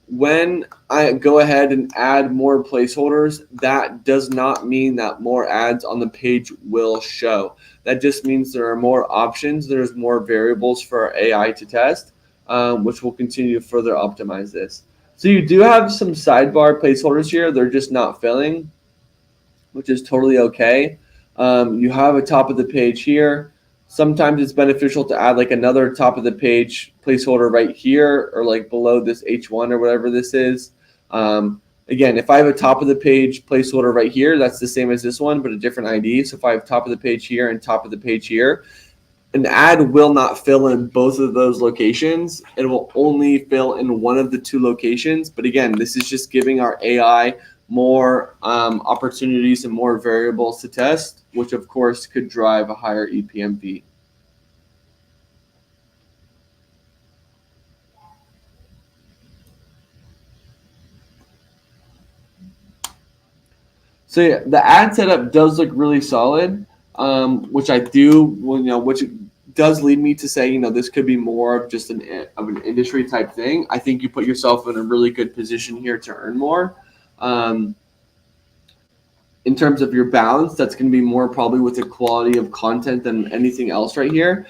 When I go ahead and add more placeholders, that does not mean that more ads on the page will show. That just means there are more options. There's more variables for our AI to test, which will continue to further optimize this. So you do have some sidebar placeholders here. They're just not filling, which is totally okay. You have a top of the page here. Sometimes it's beneficial to add like another top of the page placeholder right here, or like below this H1 or whatever this is. Again, if I have a top of the page placeholder right here, that's the same as this one, but a different ID. So if I have top of the page here and top of the page here, an ad will not fill in both of those locations. It will only fill in one of the two locations. But again, this is just giving our AI more opportunities and more variables to test, which of course could drive a higher ePMV. So yeah, the ad setup does look really solid, which which does lead me to say, this could be more of just an industry type thing. I think you put yourself in a really good position here to earn more. In terms of your balance, that's going to be more probably with the quality of content than anything else right here.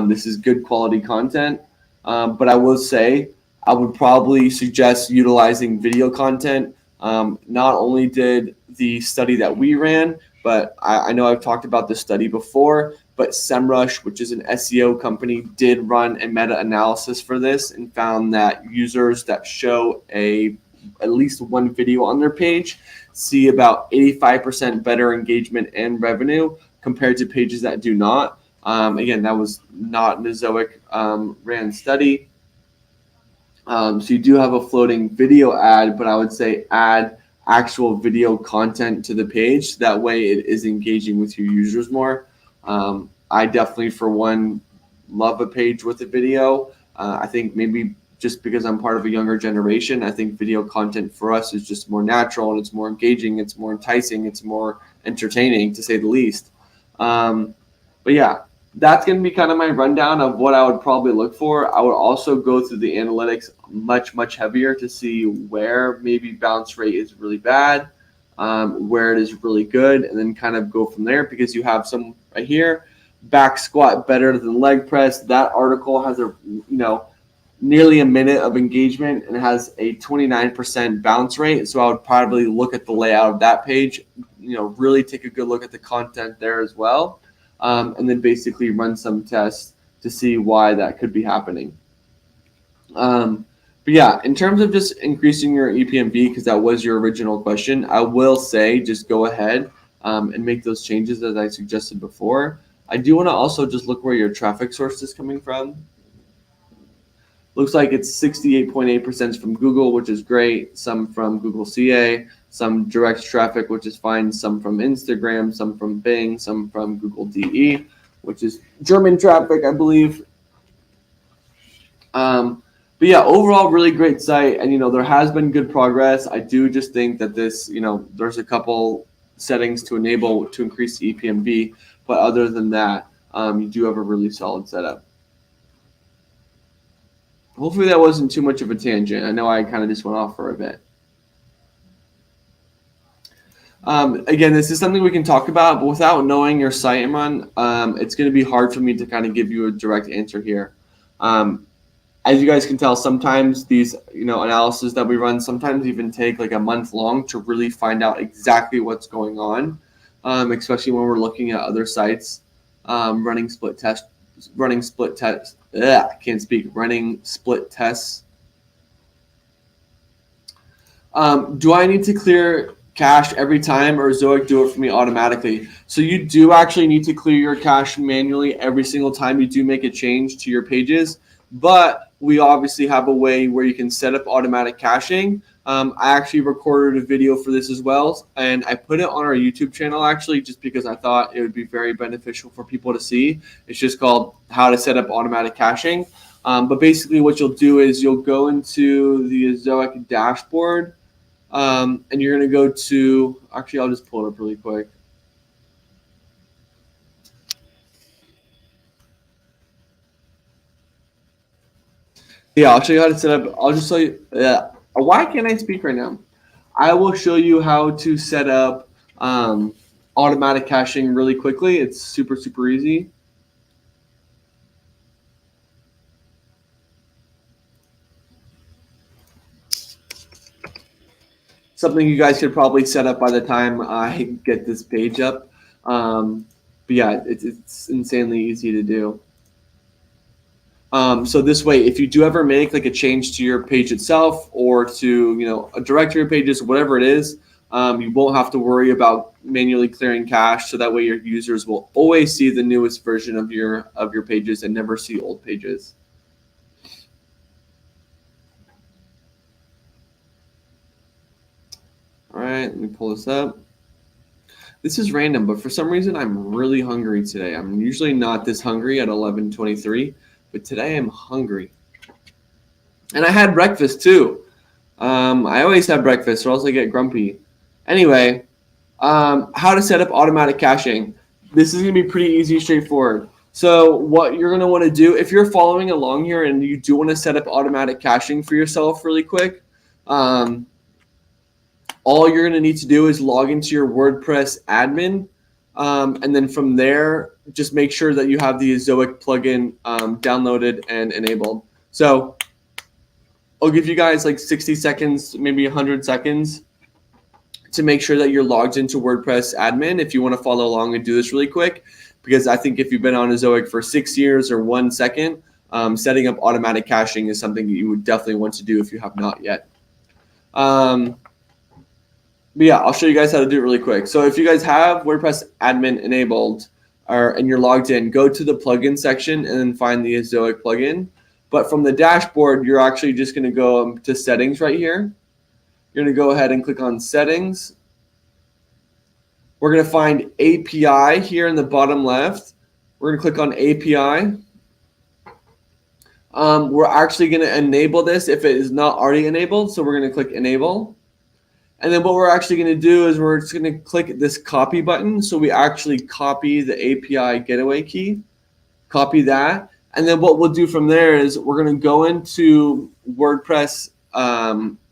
This is good quality content, but I will say I would probably suggest utilizing video content. Not only did the study that we ran, but I know I've talked about this study before, but SEMrush, which is an SEO company, did run a meta-analysis for this and found that users that show at least one video on their page see about 85% better engagement and revenue compared to pages that do not. Again, that was not an Zoic ran study. So you do have a floating video ad, but I would say add actual video content to the page. That way it is engaging with your users more. I definitely, for one, love a page with a video. I think maybe just because I'm part of a younger generation. I think video content for us is just more natural and it's more engaging, it's more enticing, it's more entertaining to say the least. But yeah, that's going to be kind of my rundown of what I would probably look for. I would also go through the analytics much heavier to see where maybe bounce rate is really bad, where it is really good, and then kind of go from there, because you have some right here, back squat better than leg press. That article has a nearly a minute of engagement and has a 29% bounce rate. So I would probably look at the layout of that page, really take a good look at the content there as well, and then basically run some tests to see why that could be happening. But yeah, in terms of just increasing your ePMV, because that was your original question, I will say just go ahead and make those changes as I suggested before. I do want to also just look where your traffic source is coming from. Looks like it's 68.8% from Google, which is great. Some from Google CA, some direct traffic, which is fine. Some from Instagram, some from Bing, some from Google DE, which is German traffic, I believe. But yeah, overall, really great site. And, there has been good progress. I do just think that this, there's a couple settings to enable to increase the ePMV. But other than that, you do have a really solid setup. Hopefully that wasn't too much of a tangent. I know I kind of just went off for a bit. Again, this is something we can talk about, but without knowing your site, Imran, it's going to be hard for me to kind of give you a direct answer here. As you guys can tell, sometimes these analysis that we run sometimes even take like a month long to really find out exactly what's going on, especially when we're looking at other sites running split tests. Running split tests. Do I need to clear cache every time, or Zoic do it for me automatically? So you do actually need to clear your cache manually every single time you do make a change to your pages, but we obviously have a way where you can set up automatic caching. I actually recorded a video for this as well, and I put it on our YouTube channel actually just because I thought it would be very beneficial for people to see. It's just called How to Set Up Automatic Caching. But basically what you'll do is you'll go into the Zoic dashboard, and you're going to go to, actually I'll just pull it up really quick. Yeah, I'll show you how to set up. I'll just show you. Why can't I speak right now? I will show you how to set up automatic caching really quickly. It's super easy. Something you guys could probably set up by the time I get this page up. But yeah, it's insanely easy to do. So this way, if you do ever make like a change to your page itself or to a directory of pages, whatever it is, you won't have to worry about manually clearing cache. So that way, your users will always see the newest version of your pages and never see old pages. All right, let me pull this up. This is random, but for some reason, I'm really hungry today. I'm usually not this hungry at 11:23, but today I'm hungry. And I had breakfast too. I always have breakfast or else I get grumpy. Anyway, how to set up automatic caching. This is going to be pretty easy, straightforward. So what you're going to want to do, if you're following along here and you do want to set up automatic caching for yourself really quick, all you're going to need to do is log into your WordPress admin, and then from there, just make sure that you have the Zoic plugin downloaded and enabled. So I'll give you guys like 60 seconds, maybe 100 seconds to make sure that you're logged into WordPress admin if you want to follow along and do this really quick, because I think if you've been on a Zoic for 6 years or 1 second, setting up automatic caching is something that you would definitely want to do if you have not yet. But yeah, I'll show you guys how to do it really quick. So if you guys have WordPress admin enabled and you're logged in, go to the plugin section and then find the Zoic plugin. But from the dashboard, you're actually just going to go to settings right here. You're going to go ahead and click on settings. We're going to find API here in the bottom left. We're going to click on API. We're actually going to enable this if it is not already enabled. So we're going to click enable. And then what we're actually going to do is we're just going to click this copy button. So we actually copy the API getaway key, copy that. And then what we'll do from there is we're going to go into WordPress,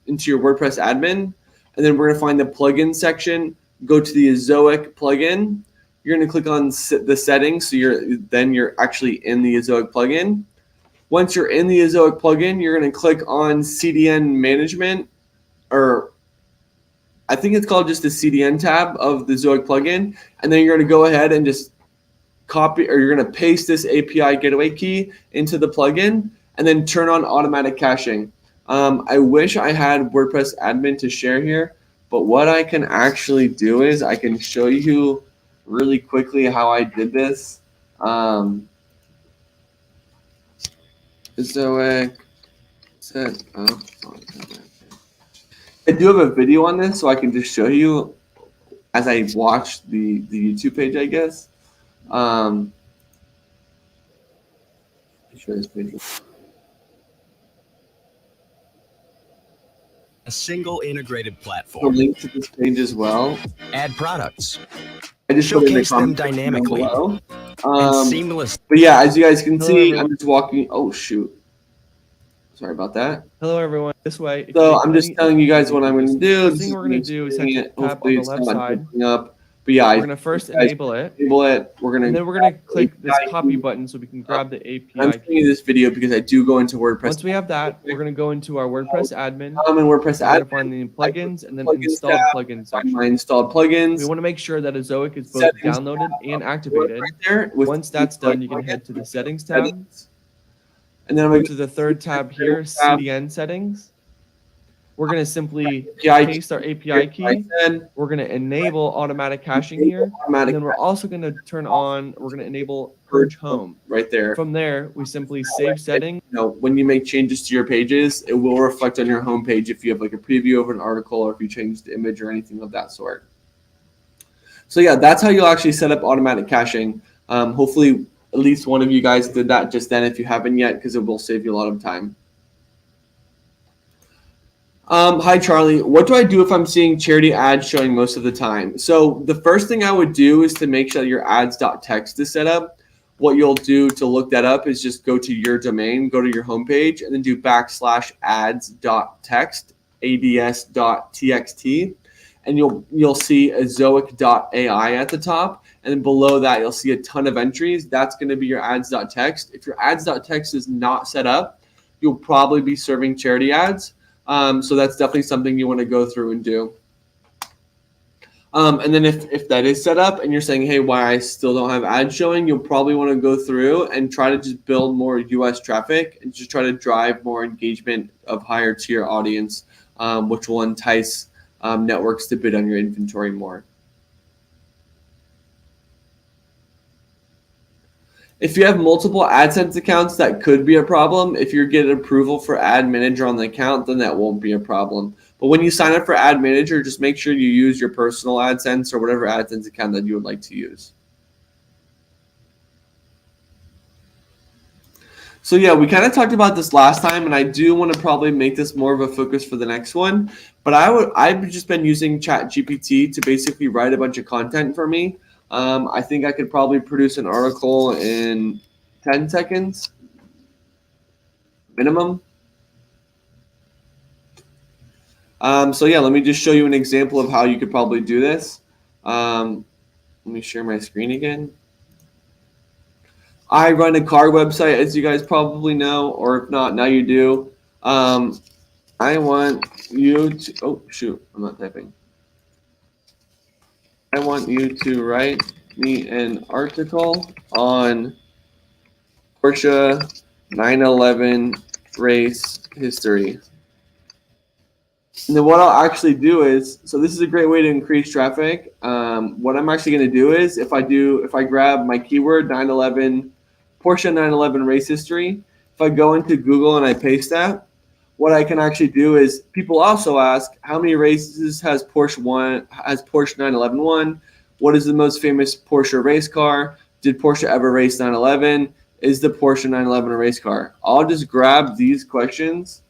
into your WordPress admin. And then we're going to find the plugin section, go to the Ezoic plugin. You're going to click on the settings. So you're actually in the Ezoic plugin. Once you're in the Ezoic plugin, you're going to click on CDN management, or I think it's called just the CDN tab of the Ezoic plugin. And then you're going to go ahead and just copy, or you're going to paste this API getaway key into the plugin and then turn on automatic caching. I wish I had WordPress admin to share here, but what I can actually do is I can show you really quickly how I did this. Ezoic set up. I do have a video on this, so I can just show you as I watch the YouTube page, I guess. Share this page. A single integrated The platform. link to this page as well. Add products. I just put it in the Showcase them comment section dynamically. below. And seamless. But yeah, as you guys can Hello, see, everyone. I'm just walking. Oh shoot! Sorry about that. Hello, everyone. This way. if So you I'm need just any telling you guys what I'm going to do. First thing we're going to do is head to the tab on Hopefully the it's left not side. jumping up. But yeah, We're going to first guys enable it, enable it. We're going to. and then we're going to click this API copy key. button so we can grab the I'm API. showing you this video because I do go into WordPress. Once we have that, we're going to go into our WordPress admin. I'm in WordPress We're going to admin. find the plugins and then Plugins installed tab, plugins Find section. my installed plugins. We want to make sure that Ezoic is both Settings downloaded tab and activated. right there with Once that's done, you can plugins. head to the settings tab. Settings. And then I'm Go going to the third tab here, tab. CDN settings. We're going to simply API paste our API key. We're going to enable automatic caching here. And then we're also going to we're going to enable Purge Home. right there. From there, we simply save settings. You know, when you make changes to your pages, it will reflect on your homepage if you have like a preview of an article or if you change the image or anything of that sort. So yeah, that's how you'll actually set up automatic caching. Hopefully at least one of you guys did that just then if you haven't yet, because it will save you a lot of time. Hi, Charlie. What do I do if I'm seeing charity ads showing most of the time? So the first thing I would do is to make sure that your ads.txt is set up. What you'll do to look that up is just go to your domain, go to your homepage, and then do /ads.txt, ads.txt, and you'll see ezoic.ai at the top. And then below that, you'll see a ton of entries. That's going to be your ads.txt. If your ads.txt is not set up, you'll probably be serving charity ads. So that's definitely something you want to go through and do. And then if that is set up and you're saying, hey, why I still don't have ads showing, you'll probably want to go through and try to just build more US traffic and just try to drive more engagement of higher tier audience, which will entice networks to bid on your inventory more. If you have multiple AdSense accounts, that could be a problem. If you get approval for Ad Manager on the account, then that won't be a problem. But when you sign up for Ad Manager, just make sure you use your personal AdSense or whatever AdSense account that you would like to use. So yeah, we kind of talked about this last time, and I do want to probably make this more of a focus for the next one. But I've just been using ChatGPT to basically write a bunch of content for me. I think I could probably produce an article in 10 seconds minimum. So yeah, let me just show you an example of how you could probably do this. Let me share my screen again. I run a car website, as you guys probably know, or if not, now you do. I want you to, oh shoot, I'm not typing. I want you to write me an article on Porsche 911 race history. And then what I'll actually do is, so this is a great way to increase traffic. What I'm actually going to do is if I grab my keyword 911 Porsche 911 race history, if I go into Google and I paste that, what I can actually do is people also ask how many races has Porsche 911 won? What is the most famous Porsche race car? Did Porsche ever race 911? is the Porsche 911 a race car? I'll just grab these questions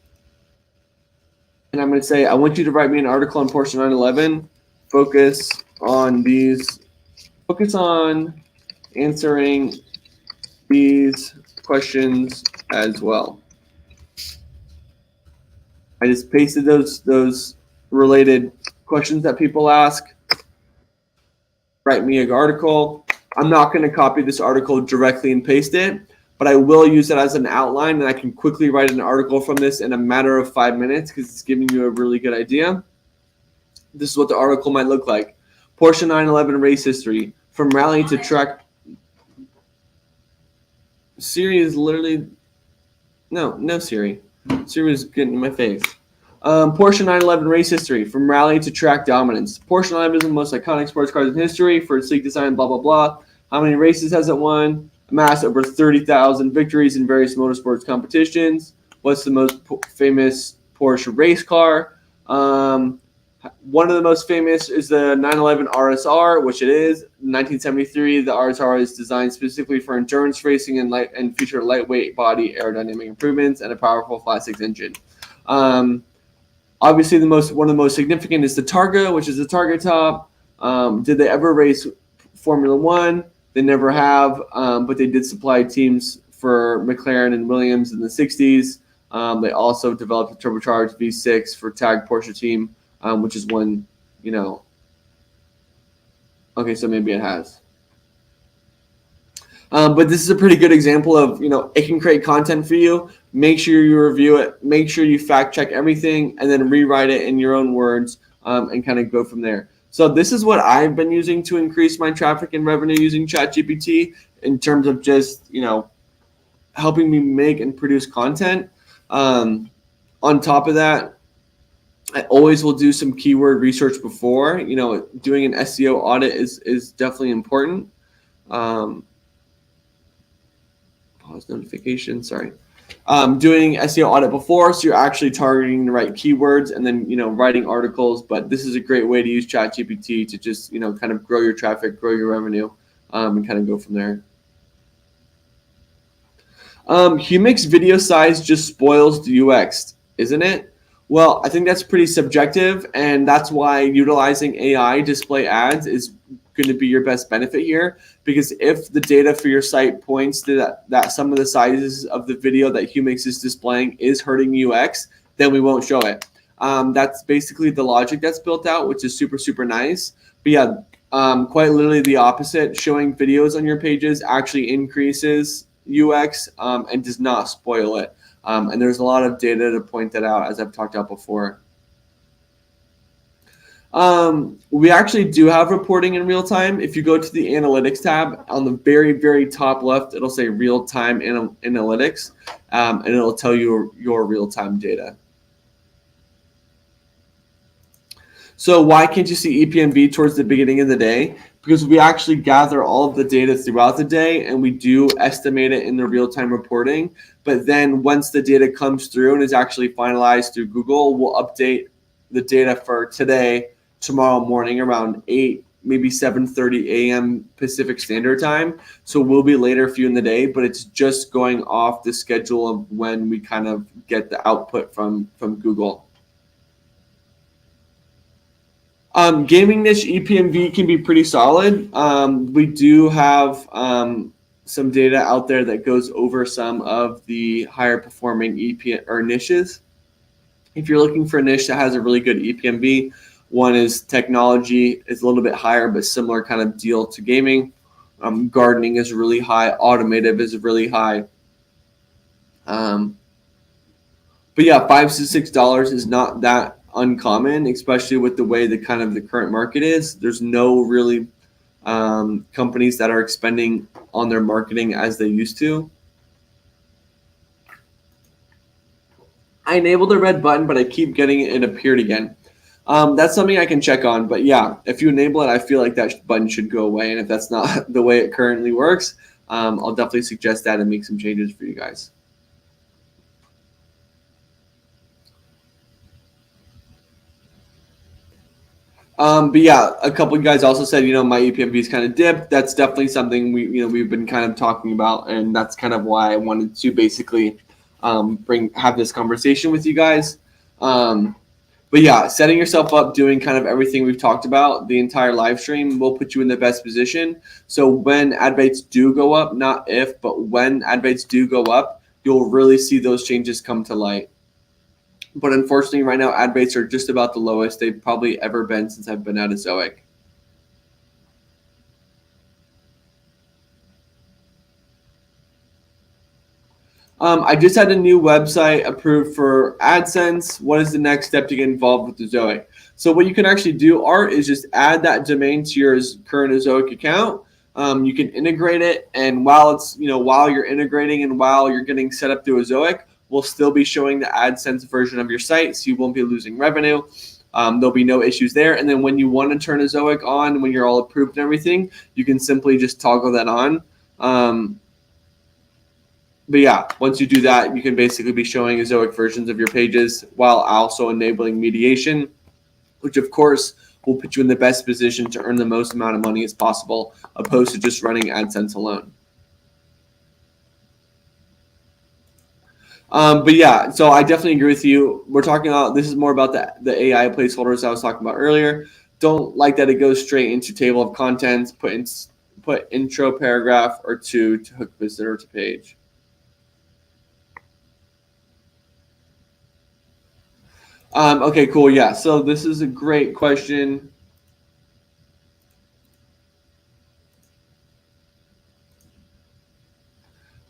and I'm going to say, I want you to write me an article on Porsche 911. Focus on answering these questions as well. I just pasted those related questions that people ask. Write me an article. I'm not going to copy this article directly and paste it, but I will use it as an outline, and I can quickly write an article from this in a matter of 5 minutes because it's giving you a really good idea. This is what the article might look like. Porsche 911 race history. From rally to track. Siri is literally... No, Siri. Siri was getting in my face. Porsche 911 race history. From rally to track dominance. Porsche 911 is the most iconic sports cars in history for its sleek design, blah, blah, blah. How many races has it won? Amassed over 30,000 victories in various motorsports competitions. What's the most famous Porsche race car? One of the most famous is the 911 RSR, which it is. In 1973, the RSR is designed specifically for endurance racing and featured lightweight body, aerodynamic improvements, and a powerful flat-six engine. Obviously, one of the most significant is the Targa, which is the Targa top. Did they ever race Formula One? They never have, but they did supply teams for McLaren and Williams in the 60s. They also developed a turbocharged V6 for Tag Porsche team, which is one, okay, so maybe it has. But this is a pretty good example of, it can create content for you. Make sure you review it. Make sure you fact check everything and then rewrite it in your own words and kind of go from there. So this is what I've been using to increase my traffic and revenue using ChatGPT in terms of just, helping me make and produce content. On top of that, I always will do some keyword research before. Doing an SEO audit is definitely important. Pause notification, sorry. Doing SEO audit before, so you're actually targeting the right keywords and then, writing articles. But this is a great way to use ChatGPT to just, kind of grow your traffic, grow your revenue, and kind of go from there. Humix video size just spoils the UX, isn't it? Well, I think that's pretty subjective, and that's why utilizing AI display ads is going to be your best benefit here, because if the data for your site points to that some of the sizes of the video that Humix is displaying is hurting UX, then we won't show it. That's basically the logic that's built out, which is super, super nice. But yeah, quite literally the opposite. Showing videos on your pages actually increases UX and does not spoil it. And there's a lot of data to point that out, as I've talked about before. We actually do have reporting in real time. If you go to the analytics tab on the very, very top left, it'll say real time analytics, and it'll tell you your real time data. So why can't you see ePMV towards the beginning of the day? Because we actually gather all of the data throughout the day and we do estimate it in the real-time reporting. But then once the data comes through and is actually finalized through Google, we'll update the data for today, tomorrow morning around 8, maybe 7:30 a.m. Pacific Standard Time. So we'll be later for you in the day, but it's just going off the schedule of when we kind of get the output from Google. Gaming niche ePMV can be pretty solid. We do have some data out there that goes over some of the higher performing niches. If you're looking for a niche that has a really good ePMV, one is technology is a little bit higher, but similar kind of deal to gaming. Gardening is really high. Automotive is really high. But yeah, $5 to $6 is not that uncommon, especially with the way the current market is. There's no really companies that are expending on their marketing as they used to. I enabled the red button, but I keep getting it appeared again. That's something I can check on, but yeah, if you enable it, I feel like that button should go away. And if that's not the way it currently works, I'll definitely suggest that and make some changes for you guys. But yeah, a couple of guys also said, my ePMV is kind of dipped. That's definitely something we've been kind of talking about, and that's kind of why I wanted to basically have this conversation with you guys. But yeah, setting yourself up, doing kind of everything we've talked about, the entire live stream will put you in the best position. So when ad rates do go up, not if, but when ad rates do go up, you'll really see those changes come to light. But unfortunately, right now, ad rates are just about the lowest they've probably ever been since I've been out of Zoic. I just had a new website approved for AdSense. What is the next step to get involved with the Zoic? So what you can actually do, Art, is just add that domain to your current Zoic account. You can integrate it, and while you're integrating and while you're getting set up through a Zoic, we'll still be showing the AdSense version of your site, so you won't be losing revenue. There'll be no issues there. And then when you want to turn a Zoic on, when you're all approved and everything, you can simply just toggle that on. But yeah, once you do that, you can basically be showing Zoic versions of your pages while also enabling mediation, which of course will put you in the best position to earn the most amount of money as possible, opposed to just running AdSense alone. But yeah, so I definitely agree with you. We're talking about, this is more about the AI placeholders I was talking about earlier. Don't like that it goes straight into table of contents, put intro paragraph or two to hook visitor to page. Okay, cool. Yeah, so this is a great question.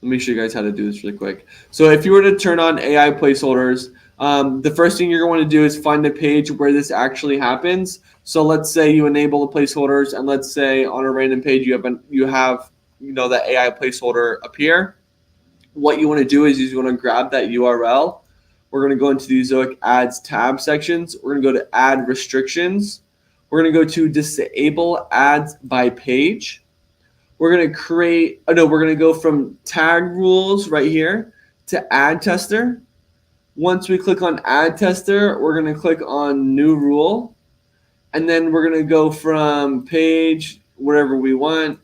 Let me show you guys how to do this really quick. So if you were to turn on AI placeholders, the first thing you're going to do is find a page where this actually happens. So let's say you enable the placeholders, and let's say on a random page you have that AI placeholder appear. What you want to do is you want to grab that URL. We're going to go into the Zoic Ads tab sections. We're going to go to Add Restrictions. We're going to go to Disable Ads by Page. We're going to go from Tag Rules right here to Ad Tester. Once we click on Ad Tester, we're going to click on New Rule. And then we're going to go from page, whatever we want.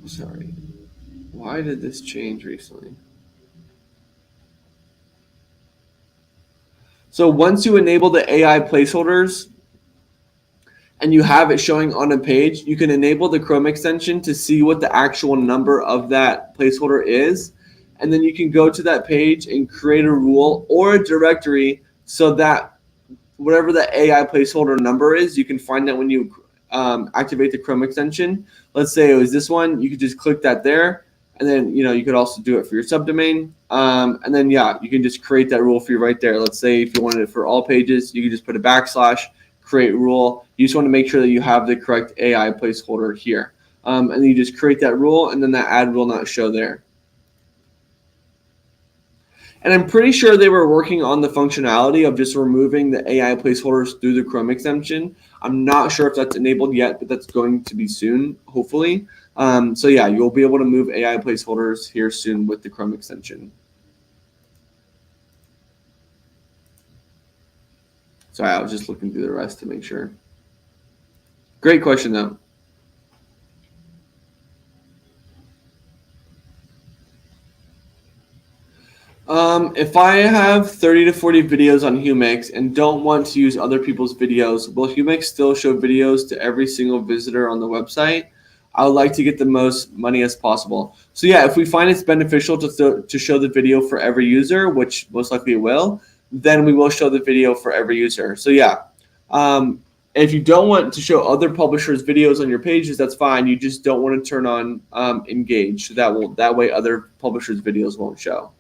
Sorry. Why did this change recently? So once you enable the AI placeholders and you have it showing on a page, you can enable the Chrome extension to see what the actual number of that placeholder is. And then you can go to that page and create a rule or a directory so that whatever the AI placeholder number is, you can find that when you activate the Chrome extension. Let's say it was this one, you could just click that there, and then you could also do it for your subdomain, and then you can just create that rule for you right there. Let's say if you wanted it for all pages, you could just put a backslash, create rule. You just want to make sure that you have the correct AI placeholder here, and then you just create that rule, and then that ad will not show there. And I'm pretty sure they were working on the functionality of just removing the AI placeholders through the Chrome extension. I'm not sure if that's enabled yet, but that's going to be soon, hopefully. So yeah, you'll be able to move AI placeholders here soon with the Chrome extension. Sorry, I was just looking through the rest to make sure. Great question, though. If I have 30 to 40 videos on Humix and don't want to use other people's videos, will Humix still show videos to every single visitor on the website? I would like to get the most money as possible. So yeah, if we find it's beneficial to show the video for every user, which most likely it will, then we will show the video for every user. So yeah, if you don't want to show other publishers' videos on your pages, that's fine. You just don't want to turn on engage. So that way other publishers' videos won't show.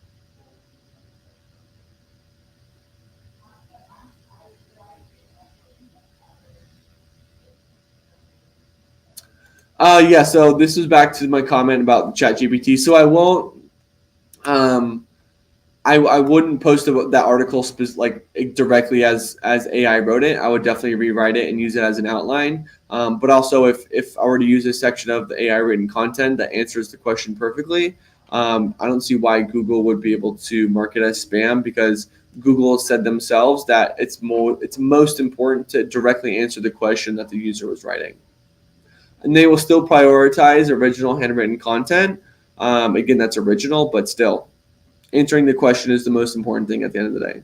Yeah, so this is back to my comment about ChatGPT. So I won't, I wouldn't post that article directly as AI wrote it. I would definitely rewrite it and use it as an outline. But also, if I were to use a section of the AI written content that answers the question perfectly, I don't see why Google would be able to mark it as spam, because Google said themselves that it's most important to directly answer the question that the user was writing. And they will still prioritize original handwritten content. Again, that's original, but still, answering the question is the most important thing at the end of the day.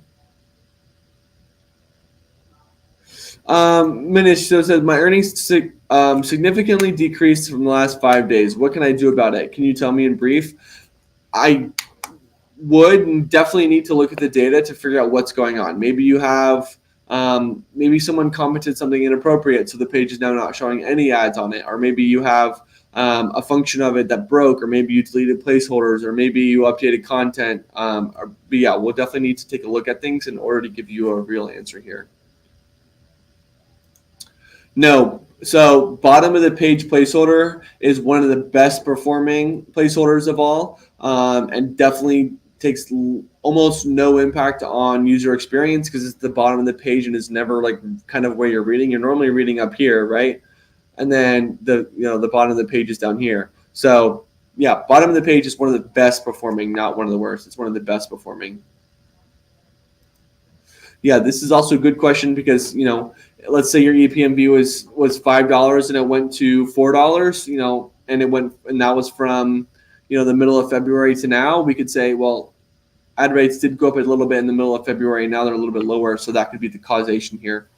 Minish so says, my earnings significantly decreased from the last 5 days. What can I do about it? Can you tell me in brief? I would definitely need to look at the data to figure out what's going on. Maybe you have maybe someone commented something inappropriate, so the page is now not showing any ads on it, or maybe you have a function of it that broke, or maybe you deleted placeholders, or maybe you updated content. But yeah, we'll definitely need to take a look at things in order to give you a real answer here. No. So bottom of the page placeholder is one of the best performing placeholders of all, and definitely takes almost no impact on user experience because it's the bottom of the page and is never like kind of where you're reading. You're normally reading up here, right? And then the bottom of the page is down here. So yeah, bottom of the page is one of the best performing, not one of the worst. It's one of the best performing. Yeah, this is also a good question because, let's say your ePMV was $5 and it went to $4, and that was from, the middle of February to now. We could say, well, ad rates did go up a little bit in the middle of February, and now they're a little bit lower, so that could be the causation here.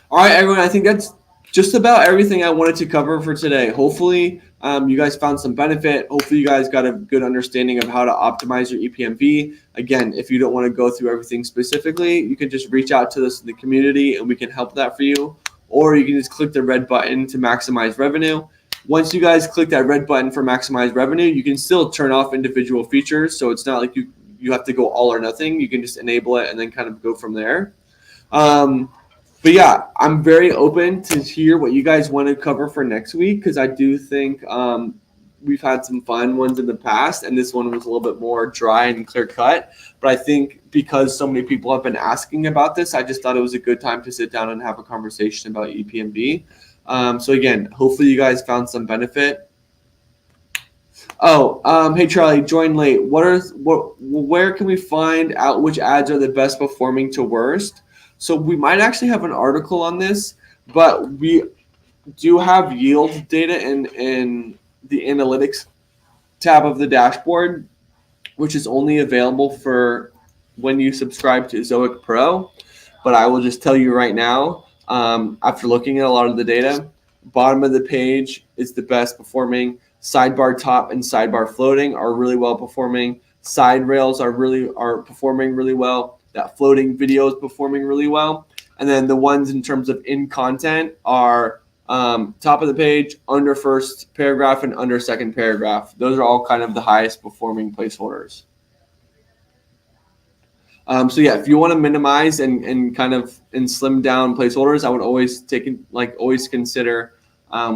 All right, everyone, I think that's just about everything I wanted to cover for today. Hopefully, you guys found some benefit. Hopefully, you guys got a good understanding of how to optimize your ePMV. Again, if you don't want to go through everything specifically, you can just reach out to us in the community, and we can help that for you. Or you can just click the red button to maximize revenue. Once you guys click that red button for maximize revenue, you can still turn off individual features. So it's not like you have to go all or nothing. You can just enable it and then kind of go from there. But yeah, I'm very open to hear what you guys want to cover for next week, because I do think we've had some fun ones in the past, and this one was a little bit more dry and clear cut. But I think because so many people have been asking about this, I just thought it was a good time to sit down and have a conversation about ePMV. So again, hopefully you guys found some benefit. Hey Charlie, joined late. Where can we find out which ads are the best performing to worst? So we might actually have an article on this, but we do have yield data in the analytics tab of the dashboard, which is only available for when you subscribe to Zoic Pro. But I will just tell you right now, after looking at a lot of the data, bottom of the page is the best performing. Sidebar top and sidebar floating are really well performing. Side rails are performing really well. That floating video is performing really well. And then the ones in terms of in content are top of the page, under first paragraph, and under second paragraph. Those are all kind of the highest performing placeholders. So yeah, if you want to minimize and kind of slim down placeholders, I would always consider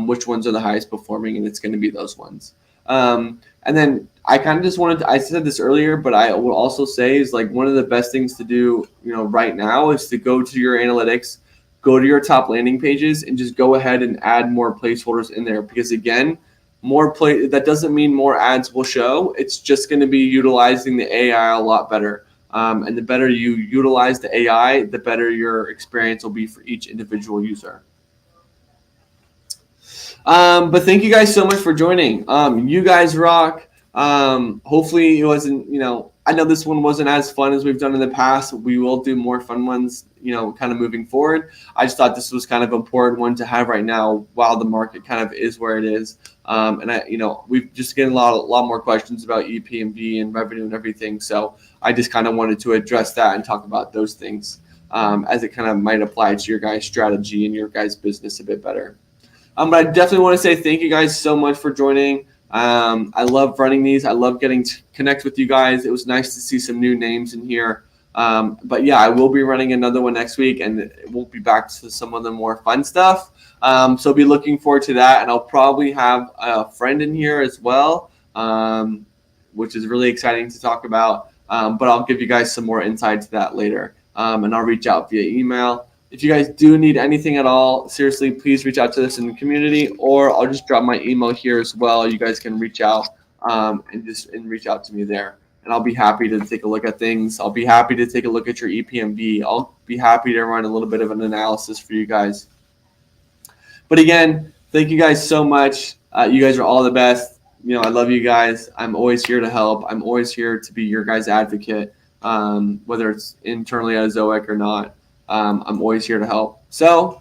which ones are the highest performing, and it's going to be those ones. And then I kind of just I said this earlier, but I will also say is like one of the best things to do, right now is to go to your analytics, go to your top landing pages, and just go ahead and add more placeholders in there. Because again, that doesn't mean more ads will show. It's just going to be utilizing the AI a lot better. And the better you utilize the AI, the better your experience will be for each individual user. But thank you guys so much for joining. You guys rock. Hopefully it wasn't, I know this one wasn't as fun as we've done in the past. We will do more fun ones, kind of moving forward. I just thought this was kind of an important one to have right now while the market kind of is where it is. And we've just getting a lot more questions about ePMV and revenue and everything. So I just kind of wanted to address that and talk about those things as it kind of might apply to your guys' strategy and your guys' business a bit better. But I definitely want to say thank you guys so much for joining. I love running these. I love getting to connect with you guys. It was nice to see some new names in here. But yeah, I will be running another one next week, and we'll be back to some of the more fun stuff. So be looking forward to that. And I'll probably have a friend in here as well, which is really exciting to talk about. But I'll give you guys some more insight to that later. And I'll reach out via email. If you guys do need anything at all, seriously, please reach out to us in the community, or I'll just drop my email here as well. You guys can reach out and reach out to me there, and I'll be happy to take a look at things. I'll be happy to take a look at your ePMV. I'll be happy to run a little bit of an analysis for you guys. But again, thank you guys so much. You guys are all the best. I love you guys. I'm always here to help. I'm always here to be your guys' advocate, whether it's internally at Zoic or not. I'm always here to help. So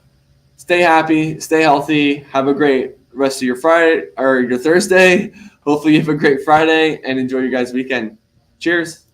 stay happy, stay healthy, have a great rest of your Friday or your Thursday. Hopefully you have a great Friday and enjoy your guys' weekend. Cheers.